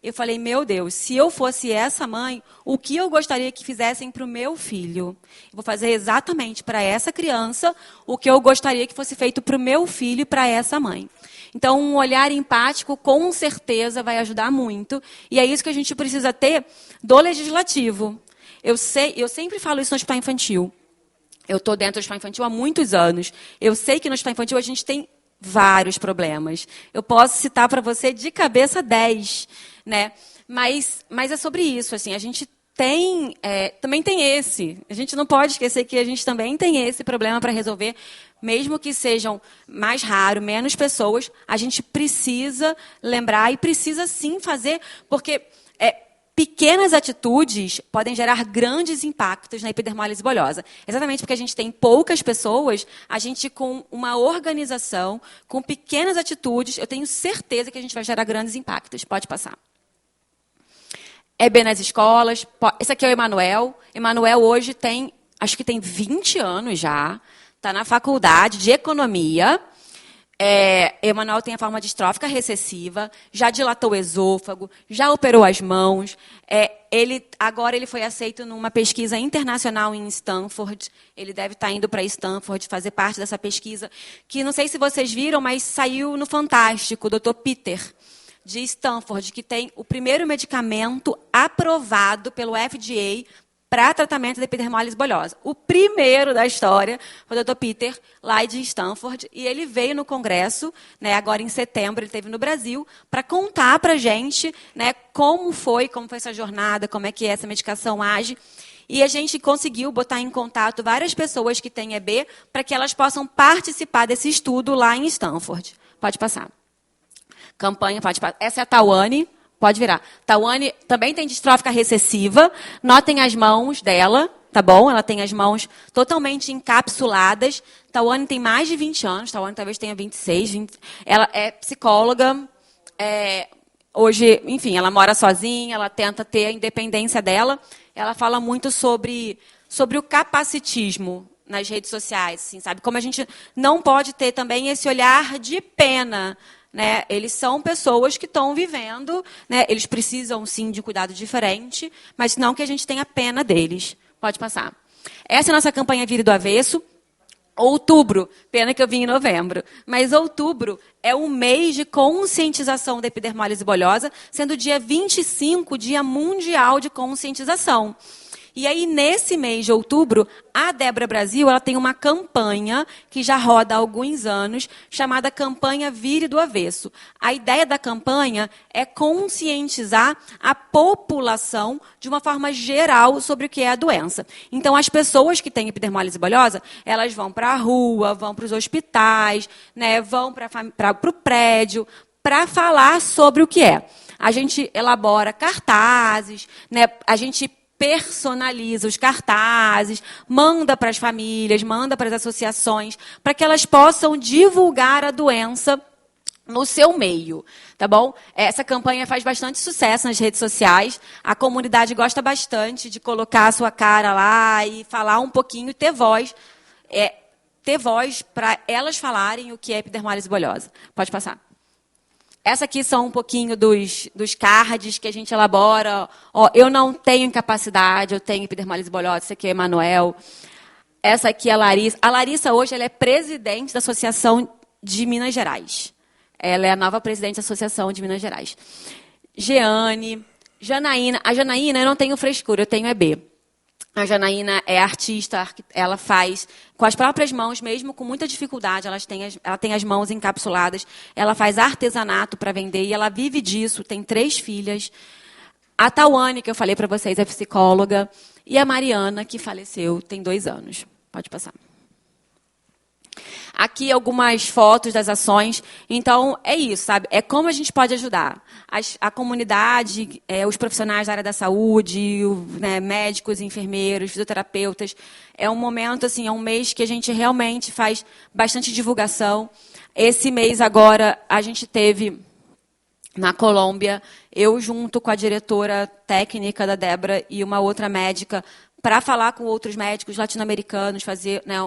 Eu falei, meu Deus, se eu fosse essa mãe, o que eu gostaria que fizessem para o meu filho? Eu vou fazer exatamente para essa criança o que eu gostaria que fosse feito para o meu filho e para essa mãe. Então, um olhar empático, com certeza, vai ajudar muito. E é isso que a gente precisa ter do legislativo. Eu sempre falo isso no hospital infantil. Eu estou dentro do hospital infantil há muitos anos. Eu sei que no hospital infantil a gente tem vários problemas. Eu posso citar para você de cabeça 10, né? Mas é sobre isso. Assim, a gente também tem esse. A gente não pode esquecer que a gente também tem esse problema para resolver. Mesmo que sejam mais raros, menos pessoas, a gente precisa lembrar e precisa sim fazer, porque pequenas atitudes podem gerar grandes impactos na epidermólise bulhosa. Exatamente porque a gente tem poucas pessoas, a gente com uma organização, com pequenas atitudes, eu tenho certeza que a gente vai gerar grandes impactos. Pode passar. EB nas escolas. Esse aqui é o Emanuel. Emanuel hoje acho que tem 20 anos já, está na faculdade de economia. Emanuel tem a forma distrófica recessiva, já dilatou o esôfago, já operou as mãos. Agora ele foi aceito numa pesquisa internacional em Stanford. Ele deve estar indo para Stanford fazer parte dessa pesquisa, que não sei se vocês viram, mas saiu no Fantástico, o Dr. Peter, de Stanford, que tem o primeiro medicamento aprovado pelo FDA para tratamento da epidermólise bulhosa. O primeiro da história foi o Dr. Peter, lá de Stanford, e ele veio no Congresso, né, agora em setembro, ele esteve no Brasil, para contar para a gente, né, como foi essa jornada, como é que essa medicação age. E a gente conseguiu botar em contato várias pessoas que têm EB para que elas possam participar desse estudo lá em Stanford. Pode passar. Campanha, pode passar. Essa é a Tawane. Pode virar. Tawane também tem distrófica recessiva. Notem as mãos dela, tá bom? Ela tem as mãos totalmente encapsuladas. Tawane tem mais de 20 anos. Tawane talvez tenha 26, 20. Ela é psicóloga. Hoje, enfim, ela mora sozinha. Ela tenta ter a independência dela. Ela fala muito sobre o capacitismo nas redes sociais, assim, sabe? Como a gente não pode ter também esse olhar de pena, né? Eles são pessoas que estão vivendo, né? Eles precisam, sim, de um cuidado diferente, mas não que a gente tenha pena deles. Pode passar. Essa é a nossa campanha Vire do Avesso. Outubro, pena que eu vim em novembro, mas outubro é um mês de conscientização da epidermólise bulhosa, sendo o dia 25, Dia Mundial de Conscientização. E aí, nesse mês de outubro, a Débora Brasil ela tem uma campanha que já roda há alguns anos, chamada Campanha Vire do Avesso. A ideia da campanha é conscientizar a população de uma forma geral sobre o que é a doença. Então, as pessoas que têm epidermólise bulhosa, elas vão para a rua, vão para os hospitais, né, vão para o prédio, para falar sobre o que é. A gente elabora cartazes, né, a gente personaliza os cartazes, manda para as famílias, manda para as associações, para que elas possam divulgar a doença no seu meio, tá bom? Essa campanha faz bastante sucesso nas redes sociais, a comunidade gosta bastante de colocar a sua cara lá e falar um pouquinho, ter voz para elas falarem o que é epidermólise bulhosa. Pode passar. Essa aqui são um pouquinho dos cards que a gente elabora. Eu não tenho incapacidade, eu tenho epidermólise bulhosa. Esse aqui é o Emanuel. Essa aqui é a Larissa. A Larissa, hoje, ela é presidente da Associação de Minas Gerais. Ela é a nova presidente da Associação de Minas Gerais. Jeane, Janaína. A Janaína, eu não tenho frescura, eu tenho EB. A Janaína é artista, ela faz com as próprias mãos, mesmo com muita dificuldade, ela tem as mãos encapsuladas, ela faz artesanato para vender e ela vive disso, tem 3 filhas. A Tawane, que eu falei para vocês, é psicóloga, e a Mariana, que faleceu, tem 2 anos. Pode passar. Aqui algumas fotos das ações. Então, é isso, sabe? É como a gente pode ajudar. A comunidade, os profissionais da área da saúde, né, médicos, enfermeiros, fisioterapeutas. É um momento, assim, é um mês que a gente realmente faz bastante divulgação. Esse mês agora, a gente teve na Colômbia, eu junto com a diretora técnica da Débora e uma outra médica, para falar com outros médicos latino-americanos, fazer, né,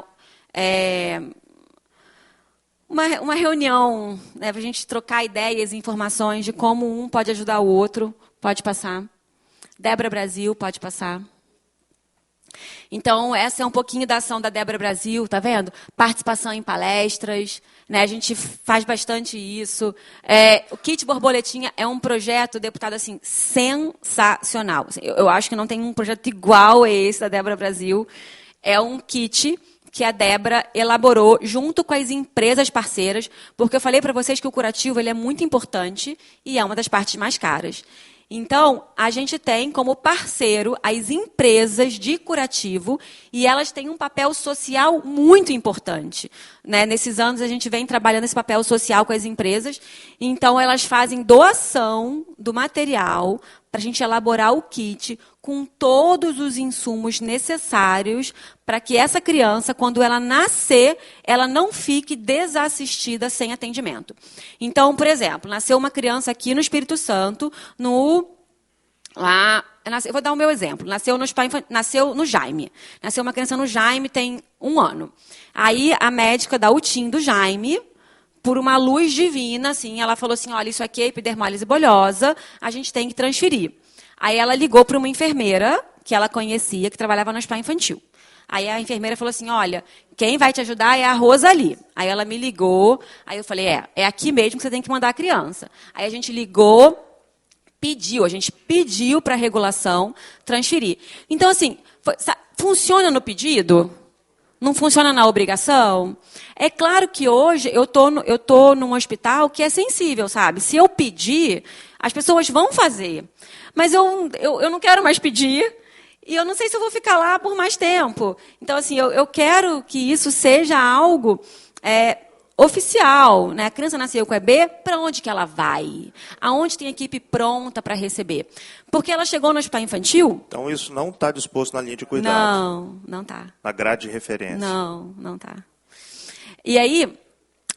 uma reunião, né, para a gente trocar ideias e informações de como um pode ajudar o outro. Pode passar. Débora Brasil, pode passar. Então, essa é um pouquinho da ação da Débora Brasil, tá vendo? Participação em palestras, né? A gente faz bastante isso. O Kit Borboletinha é um projeto, deputado, assim, sensacional. Eu acho que não tem um projeto igual a esse da Débora Brasil. É um kit que a Débora elaborou junto com as empresas parceiras, porque eu falei para vocês que o curativo ele é muito importante e é uma das partes mais caras. Então, a gente tem como parceiro as empresas de curativo e elas têm um papel social muito importante, né? Nesses anos, a gente vem trabalhando esse papel social com as empresas. Então, elas fazem doação do material para a gente elaborar o kit com todos os insumos necessários para que essa criança, quando ela nascer, ela não fique desassistida sem atendimento. Então, por exemplo, nasceu uma criança aqui no Espírito Santo, eu vou dar o meu exemplo. Nasceu no Jaime. Nasceu uma criança no Jaime, tem 1 ano. Aí, a médica da UTIM do Jaime, por uma luz divina, assim, ela falou assim, olha, isso aqui é epidermólise bolhosa, a gente tem que transferir. Aí ela ligou para uma enfermeira que ela conhecia, que trabalhava no hospital infantil. Aí a enfermeira falou assim, olha, quem vai te ajudar é a Rosali. Aí ela me ligou, aí eu falei, é aqui mesmo que você tem que mandar a criança. Aí a gente ligou, a gente pediu para a regulação transferir. Então, assim, funciona no pedido? Não funciona na obrigação? É claro que hoje eu tô num hospital que é sensível, sabe? Se eu pedir, as pessoas vão fazer. Mas eu não quero mais pedir e eu não sei se eu vou ficar lá por mais tempo. Então, assim, eu quero que isso seja algo oficial, né? A criança nasceu com EB, para onde que ela vai? Aonde tem equipe pronta para receber? Porque ela chegou no hospital infantil... Então, isso não está disposto na linha de cuidado? Não está. Na grade de referência? Não está. E aí,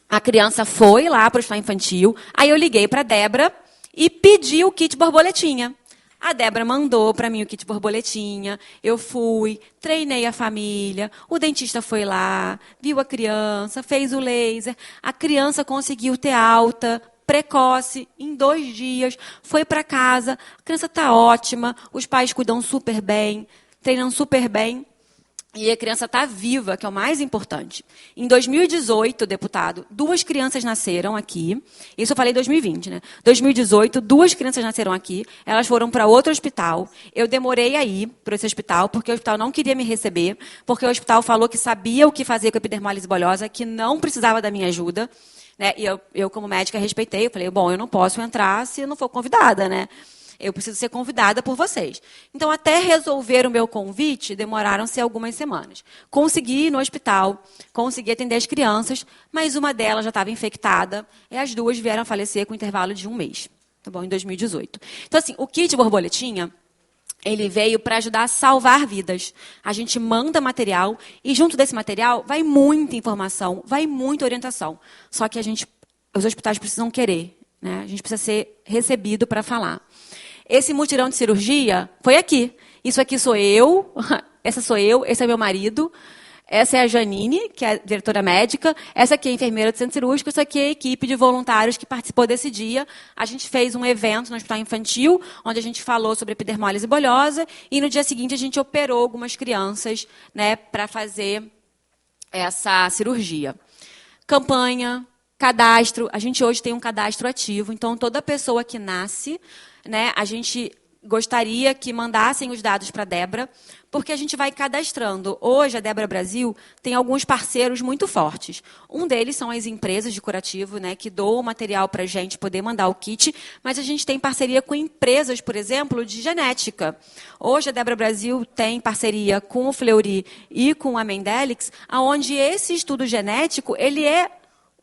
a criança foi lá para o hospital infantil, aí eu liguei para a Débora e pedi o kit borboletinha. A Débora mandou para mim o kit borboletinha, eu fui, treinei a família, o dentista foi lá, viu a criança, fez o laser, a criança conseguiu ter alta precoce em 2 dias, foi para casa, a criança está ótima, os pais cuidam super bem, treinam super bem. E a criança está viva, que é o mais importante. Em 2018, deputado, 2 crianças nasceram aqui. Isso eu falei em 2020, né? 2018, 2 crianças nasceram aqui. Elas foram para outro hospital. Eu demorei a ir para esse hospital, porque o hospital não queria me receber, porque o hospital falou que sabia o que fazer com a epidermólise bolhosa, que não precisava da minha ajuda. Né? E eu, como médica, respeitei. Eu falei, bom, eu não posso entrar se não for convidada, né? Eu preciso ser convidada por vocês. Então, até resolver o meu convite, demoraram-se algumas semanas. Consegui ir no hospital, consegui atender as crianças, mas uma delas já estava infectada, e as 2 vieram a falecer com intervalo de 1 mês, tá bom? Em 2018. Então, assim, o kit borboletinha, ele veio para ajudar a salvar vidas. A gente manda material, e junto desse material vai muita informação, vai muita orientação. Só que os hospitais precisam querer, né? A gente precisa ser recebido para falar. Esse mutirão de cirurgia foi aqui. Isso aqui sou eu, essa sou eu, esse é meu marido, essa é a Janine, que é a diretora médica, essa aqui é a enfermeira do centro cirúrgico, essa aqui é a equipe de voluntários que participou desse dia. A gente fez um evento no hospital infantil, onde a gente falou sobre epidermólise bolhosa, e no dia seguinte a gente operou algumas crianças, né, para fazer essa cirurgia. Campanha, cadastro, a gente hoje tem um cadastro ativo, então toda pessoa que nasce, né, a gente gostaria que mandassem os dados para a Débora, porque a gente vai cadastrando. Hoje, a Débora Brasil tem alguns parceiros muito fortes. Um deles são as empresas de curativo, né, que doam material para a gente poder mandar o kit, mas a gente tem parceria com empresas, por exemplo, de genética. Hoje, a Débora Brasil tem parceria com o Fleury e com a Mendelix, onde esse estudo genético ele é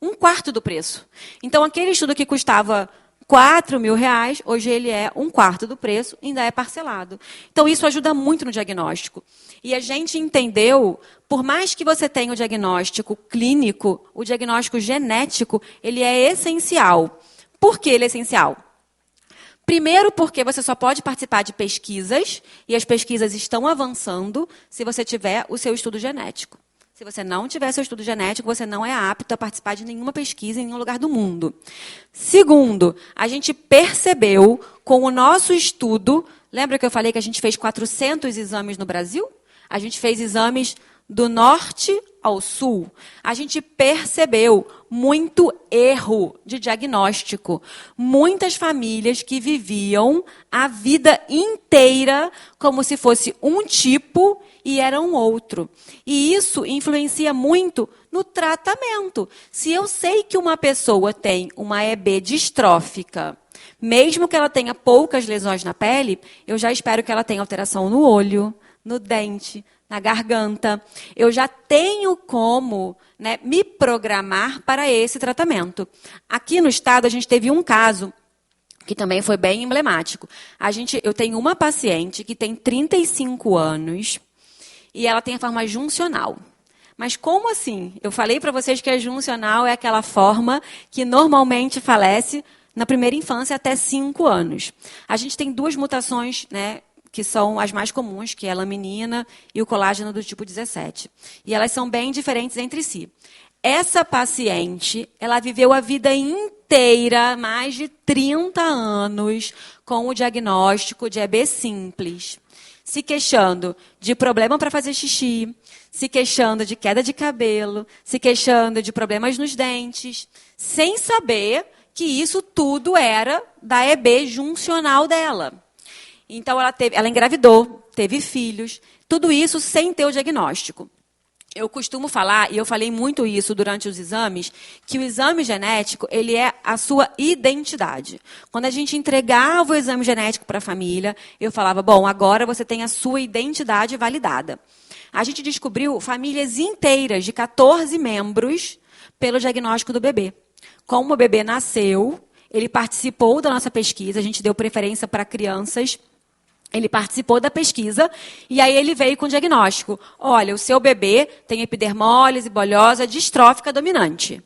1/4 do preço. Então, aquele estudo que custava R$4.000, hoje ele é 1/4 do preço, ainda é parcelado. Então, isso ajuda muito no diagnóstico. E a gente entendeu, por mais que você tenha o diagnóstico clínico, o diagnóstico genético, ele é essencial. Por que ele é essencial? Primeiro, porque você só pode participar de pesquisas, e as pesquisas estão avançando se você tiver o seu estudo genético. Se você não tiver seu estudo genético, você não é apto a participar de nenhuma pesquisa em nenhum lugar do mundo. Segundo, a gente percebeu com o nosso estudo, lembra que eu falei que a gente fez 400 exames no Brasil? A gente fez exames do norte ao sul. A gente percebeu muito erro de diagnóstico. Muitas famílias que viviam a vida inteira como se fosse um tipo e era um outro. E isso influencia muito no tratamento. Se eu sei que uma pessoa tem uma EB distrófica, mesmo que ela tenha poucas lesões na pele, eu já espero que ela tenha alteração no olho, no dente, na garganta. Eu já tenho como, né, me programar para esse tratamento. Aqui no estado, a gente teve um caso que também foi bem emblemático. Eu tenho uma paciente que tem 35 anos e ela tem a forma juncional. Mas como assim? Eu falei para vocês que a juncional é aquela forma que normalmente falece na primeira infância até 5 anos. A gente tem 2 mutações, né, que são as mais comuns, que é a laminina e o colágeno do tipo 17. E elas são bem diferentes entre si. Essa paciente, ela viveu a vida inteira, mais de 30 anos, com o diagnóstico de EB simples, se queixando de problema para fazer xixi, se queixando de queda de cabelo, se queixando de problemas nos dentes, sem saber que isso tudo era da EB juncional dela. Então, ela engravidou, teve filhos, tudo isso sem ter o diagnóstico. Eu costumo falar, e eu falei muito isso durante os exames, que o exame genético ele é a sua identidade. Quando a gente entregava o exame genético para a família, eu falava, bom, agora você tem a sua identidade validada. A gente descobriu famílias inteiras de 14 membros pelo diagnóstico do bebê. Como o bebê nasceu, ele participou da nossa pesquisa, a gente deu preferência para crianças. Ele participou da pesquisa e aí ele veio com o diagnóstico. Olha, o seu bebê tem epidermólise bulhosa distrófica dominante.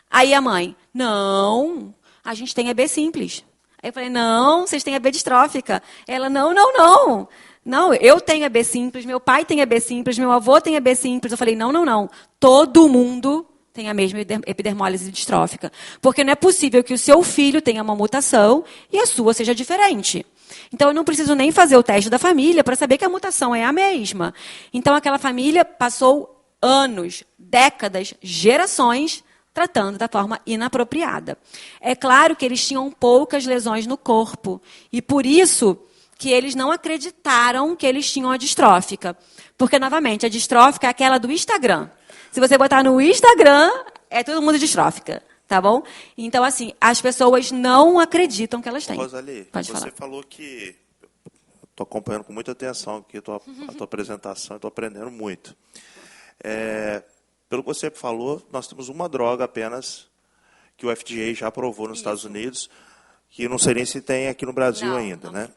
Aí a mãe, não, a gente tem EB simples. Aí eu falei, não, vocês têm EB distrófica. Ela, não. Não, eu tenho EB simples, meu pai tem EB simples, meu avô tem EB simples. Eu falei, não. Todo mundo tem a mesma epidermólise distrófica. Porque não é possível que o seu filho tenha uma mutação e a sua seja diferente. Então, eu não preciso nem fazer o teste da família para saber que a mutação é a mesma. Então, aquela família passou anos, décadas, gerações, tratando da forma inapropriada. É claro que eles tinham poucas lesões no corpo. E, por isso, que eles não acreditaram que eles tinham a distrófica. Porque, novamente, a distrófica é aquela do Instagram. Se você botar no Instagram, é todo mundo distrófica. Tá bom? Então, assim, as pessoas não acreditam que elas têm. Rosali, pode você falar. Falou que... Estou acompanhando com muita atenção aqui a tua apresentação, estou aprendendo muito. Pelo que você falou, nós temos uma droga apenas que o FDA já aprovou nos Estados Unidos, que não sei nem se tem aqui no Brasil ainda, né?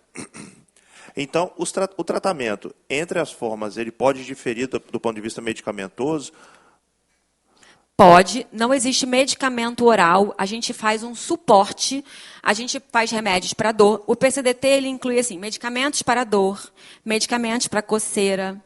Então, o tratamento entre as formas, ele pode diferir do ponto de vista medicamentoso? Pode, não existe medicamento oral, a gente faz um suporte, a gente faz remédios para dor. O PCDT ele inclui assim, medicamentos para dor, medicamentos para coceira,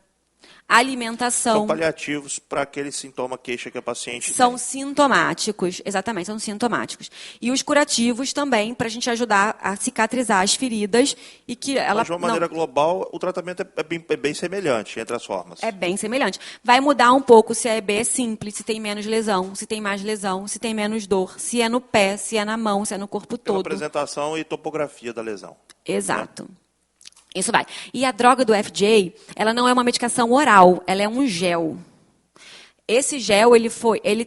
alimentação. São paliativos para aquele sintoma, queixa que a paciente São tem. sintomáticos, exatamente, são sintomáticos. E os curativos também, para a gente ajudar a cicatrizar as feridas. E que ela, mas, de uma maneira global, o tratamento é bem semelhante entre as formas. É bem semelhante. Vai mudar um pouco se a EB é simples, se tem menos lesão, se tem mais lesão, se tem menos dor, se é no pé, se é na mão, se é no corpo Pela todo. apresentação e topografia da lesão. Exato. Isso vai. E a droga do FJ, ela não é uma medicação oral, ela é um gel. Esse gel, ele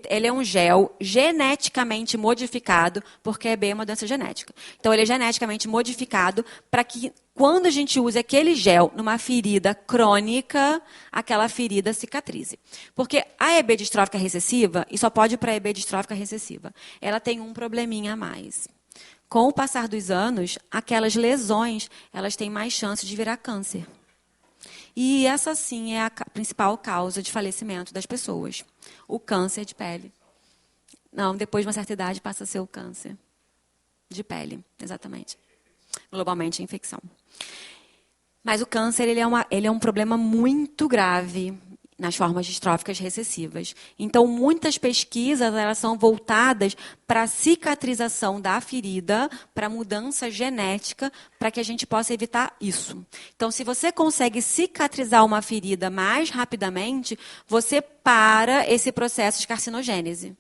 é um gel geneticamente modificado, porque EB é uma doença genética. Então, ele é geneticamente modificado para que, quando a gente usa aquele gel numa ferida crônica, aquela ferida cicatrize. Porque a EB distrófica recessiva, e só pode ir para a EB distrófica recessiva, ela tem um probleminha a mais. Com o passar dos anos, aquelas lesões, elas têm mais chance de virar câncer. E essa, sim, é a principal causa de falecimento das pessoas. O câncer de pele. Não, depois de uma certa idade passa a ser o câncer de pele, exatamente. Globalmente, a infecção. Mas o câncer, ele é um problema muito grave nas formas distróficas recessivas. Então, muitas pesquisas elas são voltadas para a cicatrização da ferida, para a mudança genética, para que a gente possa evitar isso. Então, se você consegue cicatrizar uma ferida mais rapidamente, você para esse processo de carcinogênese.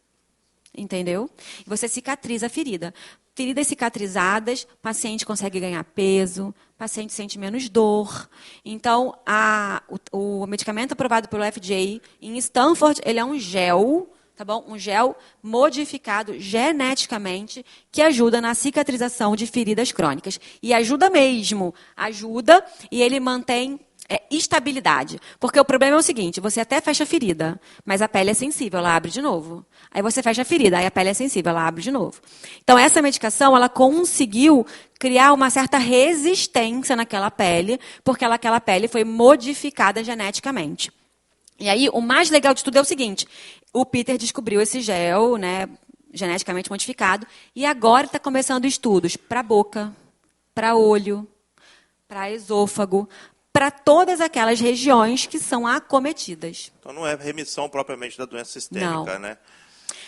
Entendeu? Você cicatriza a ferida. Feridas cicatrizadas, o paciente consegue ganhar peso, o paciente sente menos dor. Então, o medicamento aprovado pelo FDA em Stanford, ele é um gel, tá bom? Um gel modificado geneticamente que ajuda na cicatrização de feridas crônicas. E ajuda mesmo, ajuda e ele mantém estabilidade. Porque o problema é o seguinte, você até fecha a ferida, mas a pele é sensível, ela abre de novo. Aí você fecha a ferida, aí a pele é sensível, ela abre de novo. Então, essa medicação, ela conseguiu criar uma certa resistência naquela pele, porque aquela pele foi modificada geneticamente. E aí, o mais legal de tudo é o seguinte, o Peter descobriu esse gel, né, geneticamente modificado, e agora está começando estudos para boca, para olho, para esôfago, para todas aquelas regiões que são acometidas. Então, não é remissão propriamente da doença sistêmica, não. Né?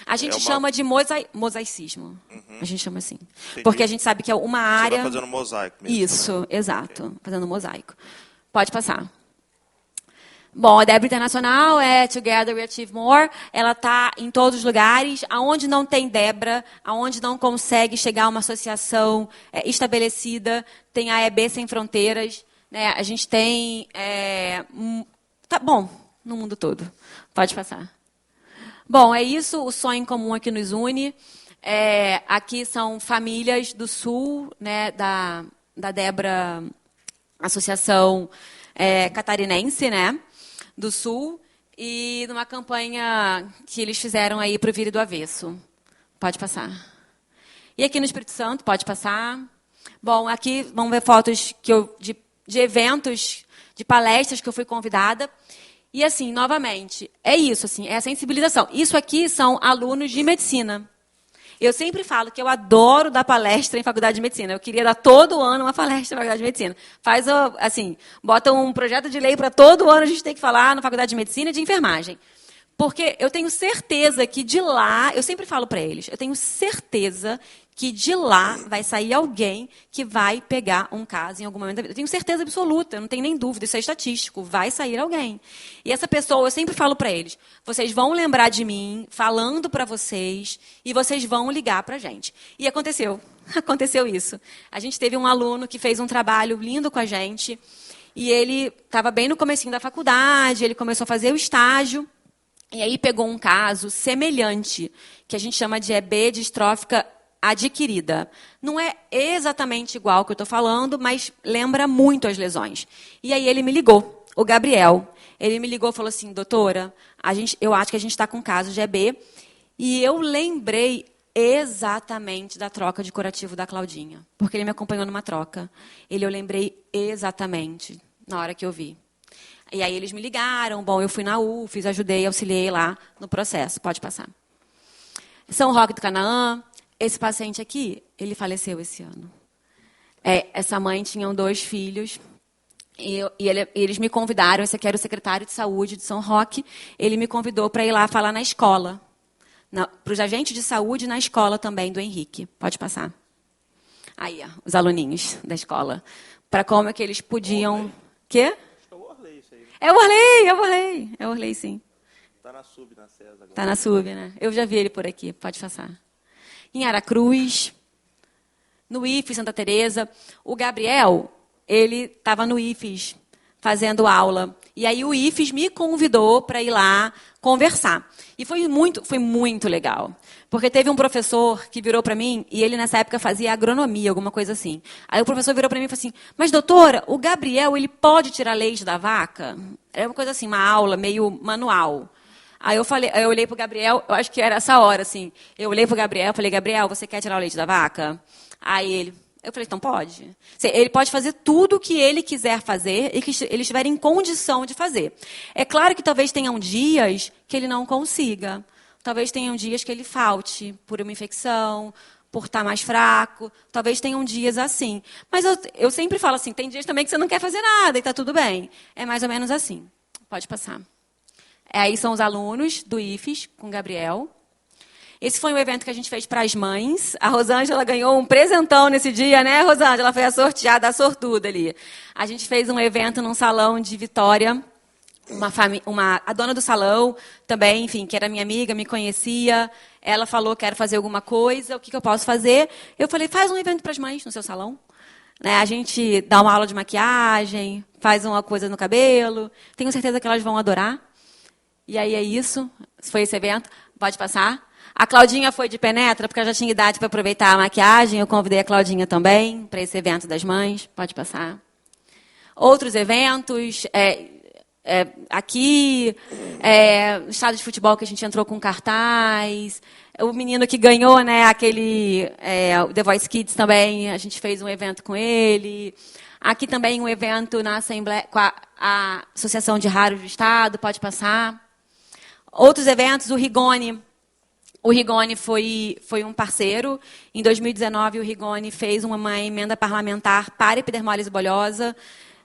A gente chama de mosaicismo. A gente chama assim. Entendi. Porque a gente sabe que é uma área... Você vai fazendo mosaico mesmo. Isso, exato. Okay. Fazendo mosaico. Pode passar. Bom, a Debra Internacional é Together We Achieve More. Ela está em todos os lugares. Aonde não tem Debra, aonde não consegue chegar a uma associação estabelecida, tem a EB Sem Fronteiras. Né? A gente tem... Tá bom, no mundo todo. Pode passar. Bom, é isso. O sonho em comum aqui nos une. Aqui são famílias do Sul, né, da Debra Associação Catarinense, né, do Sul, e numa campanha que eles fizeram aí para o Vire do Avesso. Pode passar. E aqui no Espírito Santo, pode passar. Bom, aqui vamos ver fotos de eventos, de palestras que eu fui convidada. E, assim, novamente, é isso, assim, é a sensibilização. Isso aqui são alunos de medicina. Eu sempre falo que eu adoro dar palestra em faculdade de medicina. Eu queria dar todo ano uma palestra em faculdade de medicina. Bota um projeto de lei para todo ano a gente ter que falar na faculdade de medicina e de enfermagem. Porque eu tenho certeza que de lá, eu sempre falo para eles, eu tenho certeza que de lá vai sair alguém que vai pegar um caso em algum momento da vida. Eu tenho certeza absoluta, não tenho nem dúvida, isso é estatístico, vai sair alguém. E essa pessoa, eu sempre falo para eles, vocês vão lembrar de mim, falando para vocês, e vocês vão ligar para a gente. E aconteceu isso. A gente teve um aluno que fez um trabalho lindo com a gente, e ele estava bem no comecinho da faculdade, ele começou a fazer o estágio, e aí pegou um caso semelhante, que a gente chama de EB distrófica adquirida. Não é exatamente igual ao que eu estou falando, mas lembra muito as lesões. E aí ele me ligou, o Gabriel. Ele me ligou e falou assim, doutora, eu acho que a gente está com um caso de EB. E eu lembrei exatamente da troca de curativo da Claudinha, porque ele me acompanhou numa troca. Eu lembrei exatamente na hora que eu vi. E aí eles me ligaram, bom, eu fui na UFES, ajudei, auxiliei lá no processo. Pode passar. São Roque do Canaã. Esse paciente aqui, ele faleceu esse ano. Essa mãe tinha 2 filhos. Eles me convidaram, esse aqui era o secretário de saúde de São Roque, ele me convidou para ir lá falar na escola. Para os agentes de saúde na escola também do Henrique. Pode passar. Aí, ó, os aluninhos da escola. Para como é que eles podiam... Quê? É o Orley isso aí. É o Orley, sim. Está na sub, na CES agora. Está na sub, né? Eu já vi ele por aqui, pode passar. Em Aracruz, no IFE, Santa Teresa. O Gabriel, ele estava no IFES fazendo aula. E aí o IFES me convidou para ir lá conversar. E foi muito legal. Porque teve um professor que virou para mim, e ele nessa época fazia agronomia, alguma coisa assim. Aí o professor virou para mim e falou assim, mas doutora, o Gabriel, ele pode tirar leite da vaca? Era uma coisa assim, uma aula meio manual. Aí eu olhei para o Gabriel, eu acho que era essa hora, assim. Eu olhei para o Gabriel, falei, Gabriel, você quer tirar o leite da vaca? Aí eu falei, então pode. Ele pode fazer tudo o que ele quiser fazer e que ele estiver em condição de fazer. É claro que talvez tenham dias que ele não consiga. Talvez tenham dias que ele falte por uma infecção, por estar mais fraco. Talvez tenham dias assim. Mas eu sempre falo assim, tem dias também que você não quer fazer nada e está tudo bem. É mais ou menos assim. Pode passar. Aí são os alunos do IFES, com o Gabriel. Esse foi um evento que a gente fez para as mães. A Rosângela ganhou um presentão nesse dia, né, Rosângela? Foi a sorteada, a sortuda ali. A gente fez um evento num salão de Vitória. A dona do salão também, enfim, que era minha amiga, me conhecia. Ela falou, quero fazer alguma coisa, o que eu posso fazer? Eu falei, faz um evento para as mães no seu salão. Né, a gente dá uma aula de maquiagem, faz uma coisa no cabelo. Tenho certeza que elas vão adorar. E aí é isso. Foi esse evento. Pode passar. A Claudinha foi de penetra, porque eu já tinha idade para aproveitar a maquiagem. Eu convidei a Claudinha também para esse evento das mães. Pode passar. Outros eventos. Aqui, no estádio de futebol que a gente entrou com cartaz. O menino que ganhou, né, o The Voice Kids também, a gente fez um evento com ele. Aqui também um evento na Assembleia, com a Associação de Rádios do Estado, pode passar. Outros eventos, o Rigoni. O Rigoni foi um parceiro. Em 2019, o Rigoni fez uma emenda parlamentar para epidermólise bolhosa,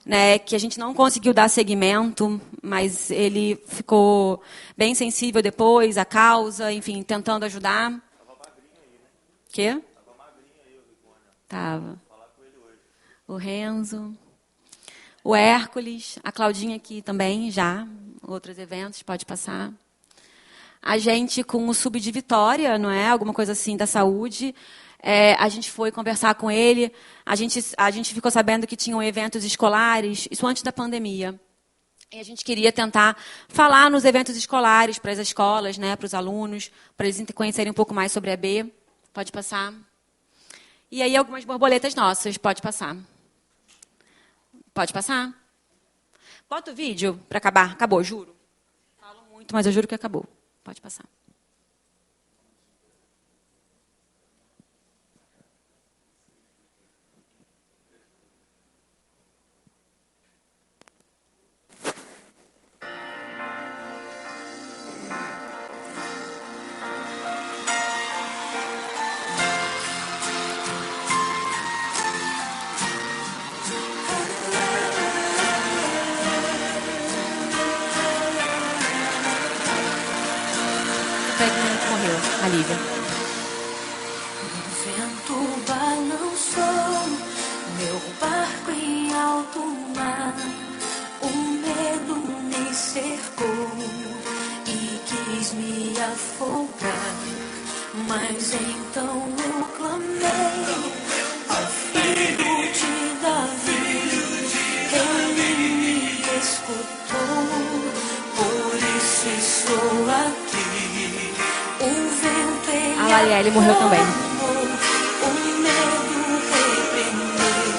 né, que a gente não conseguiu dar seguimento, mas ele ficou bem sensível depois à causa, enfim, tentando ajudar. Estava magrinho aí, né? Quê? Estava magrinho aí o Rigoni. Estava. Vou falar com ele hoje. O Renzo. O Hércules. A Claudinha aqui também, já. Outros eventos, pode passar. A gente, com o Sub de Vitória, não é? Alguma coisa assim da saúde. A gente foi conversar com ele, a gente ficou sabendo que tinham eventos escolares, isso antes da pandemia. E a gente queria tentar falar nos eventos escolares para as escolas, né, para os alunos, para eles conhecerem um pouco mais sobre a B. Pode passar. E aí algumas borboletas nossas, pode passar. Pode passar. Bota o vídeo para acabar. Acabou, juro. Falo muito, mas eu juro que acabou. Pode passar. Morreu, a Lívia. O vento balançou meu barco em alto mar. O medo me cercou e quis me afogar. Mas então eu clamei ao filho de Davi. Ele me escutou, por isso estou aqui. A Larielle morreu também. O medo repreendeu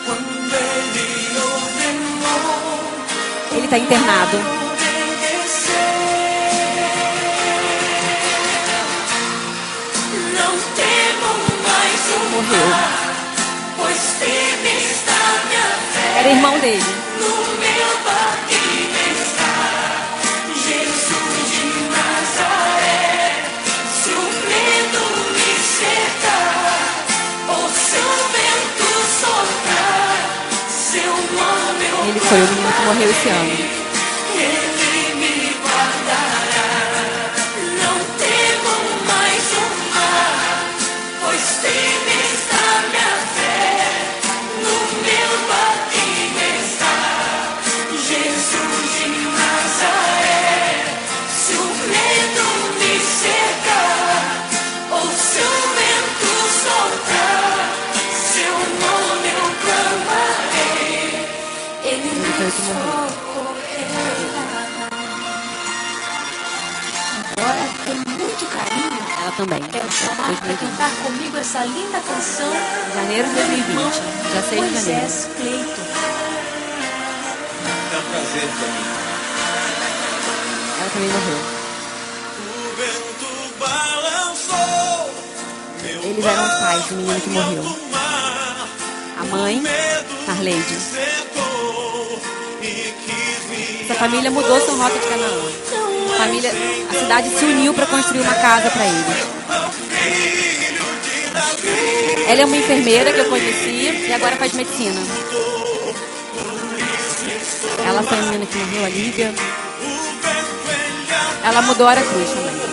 quando ele ordenou. Ele está internado. Não temo mais o Morreu. mar, pois tempestade minha fé. Era irmão dele. No meu barquinho está Jesus de Nazaré. Se o medo me cercar, ou se o vento soprar, seu nome eu Ele foi o menino que morreu esse ano. Ele me guardará. Não temo mais o mar, pois tempestade minha fé. No meu barquinho está Jesus de Nazaré. Se o medo me cercar, ou se o vento soprar, seu nome eu clamarei. foi o que morreu. Agora tem muito carinho. Ela também. Quero chamar para 2020. cantar comigo essa linda canção. Janeiro de 2020, dia 6 de janeiro. Moisés Cleito. É um prazer para mim. Ela também morreu. O vento balançou. Eles eram os pais do menino que morreu. A mãe, Arleide. Essa família mudou São Roque de Canaã. A cidade se uniu para construir uma casa para eles. Ela é uma enfermeira que eu conheci e agora faz medicina. Ela foi a menina que morreu, a Lívia. Ela mudou a Aracruz também.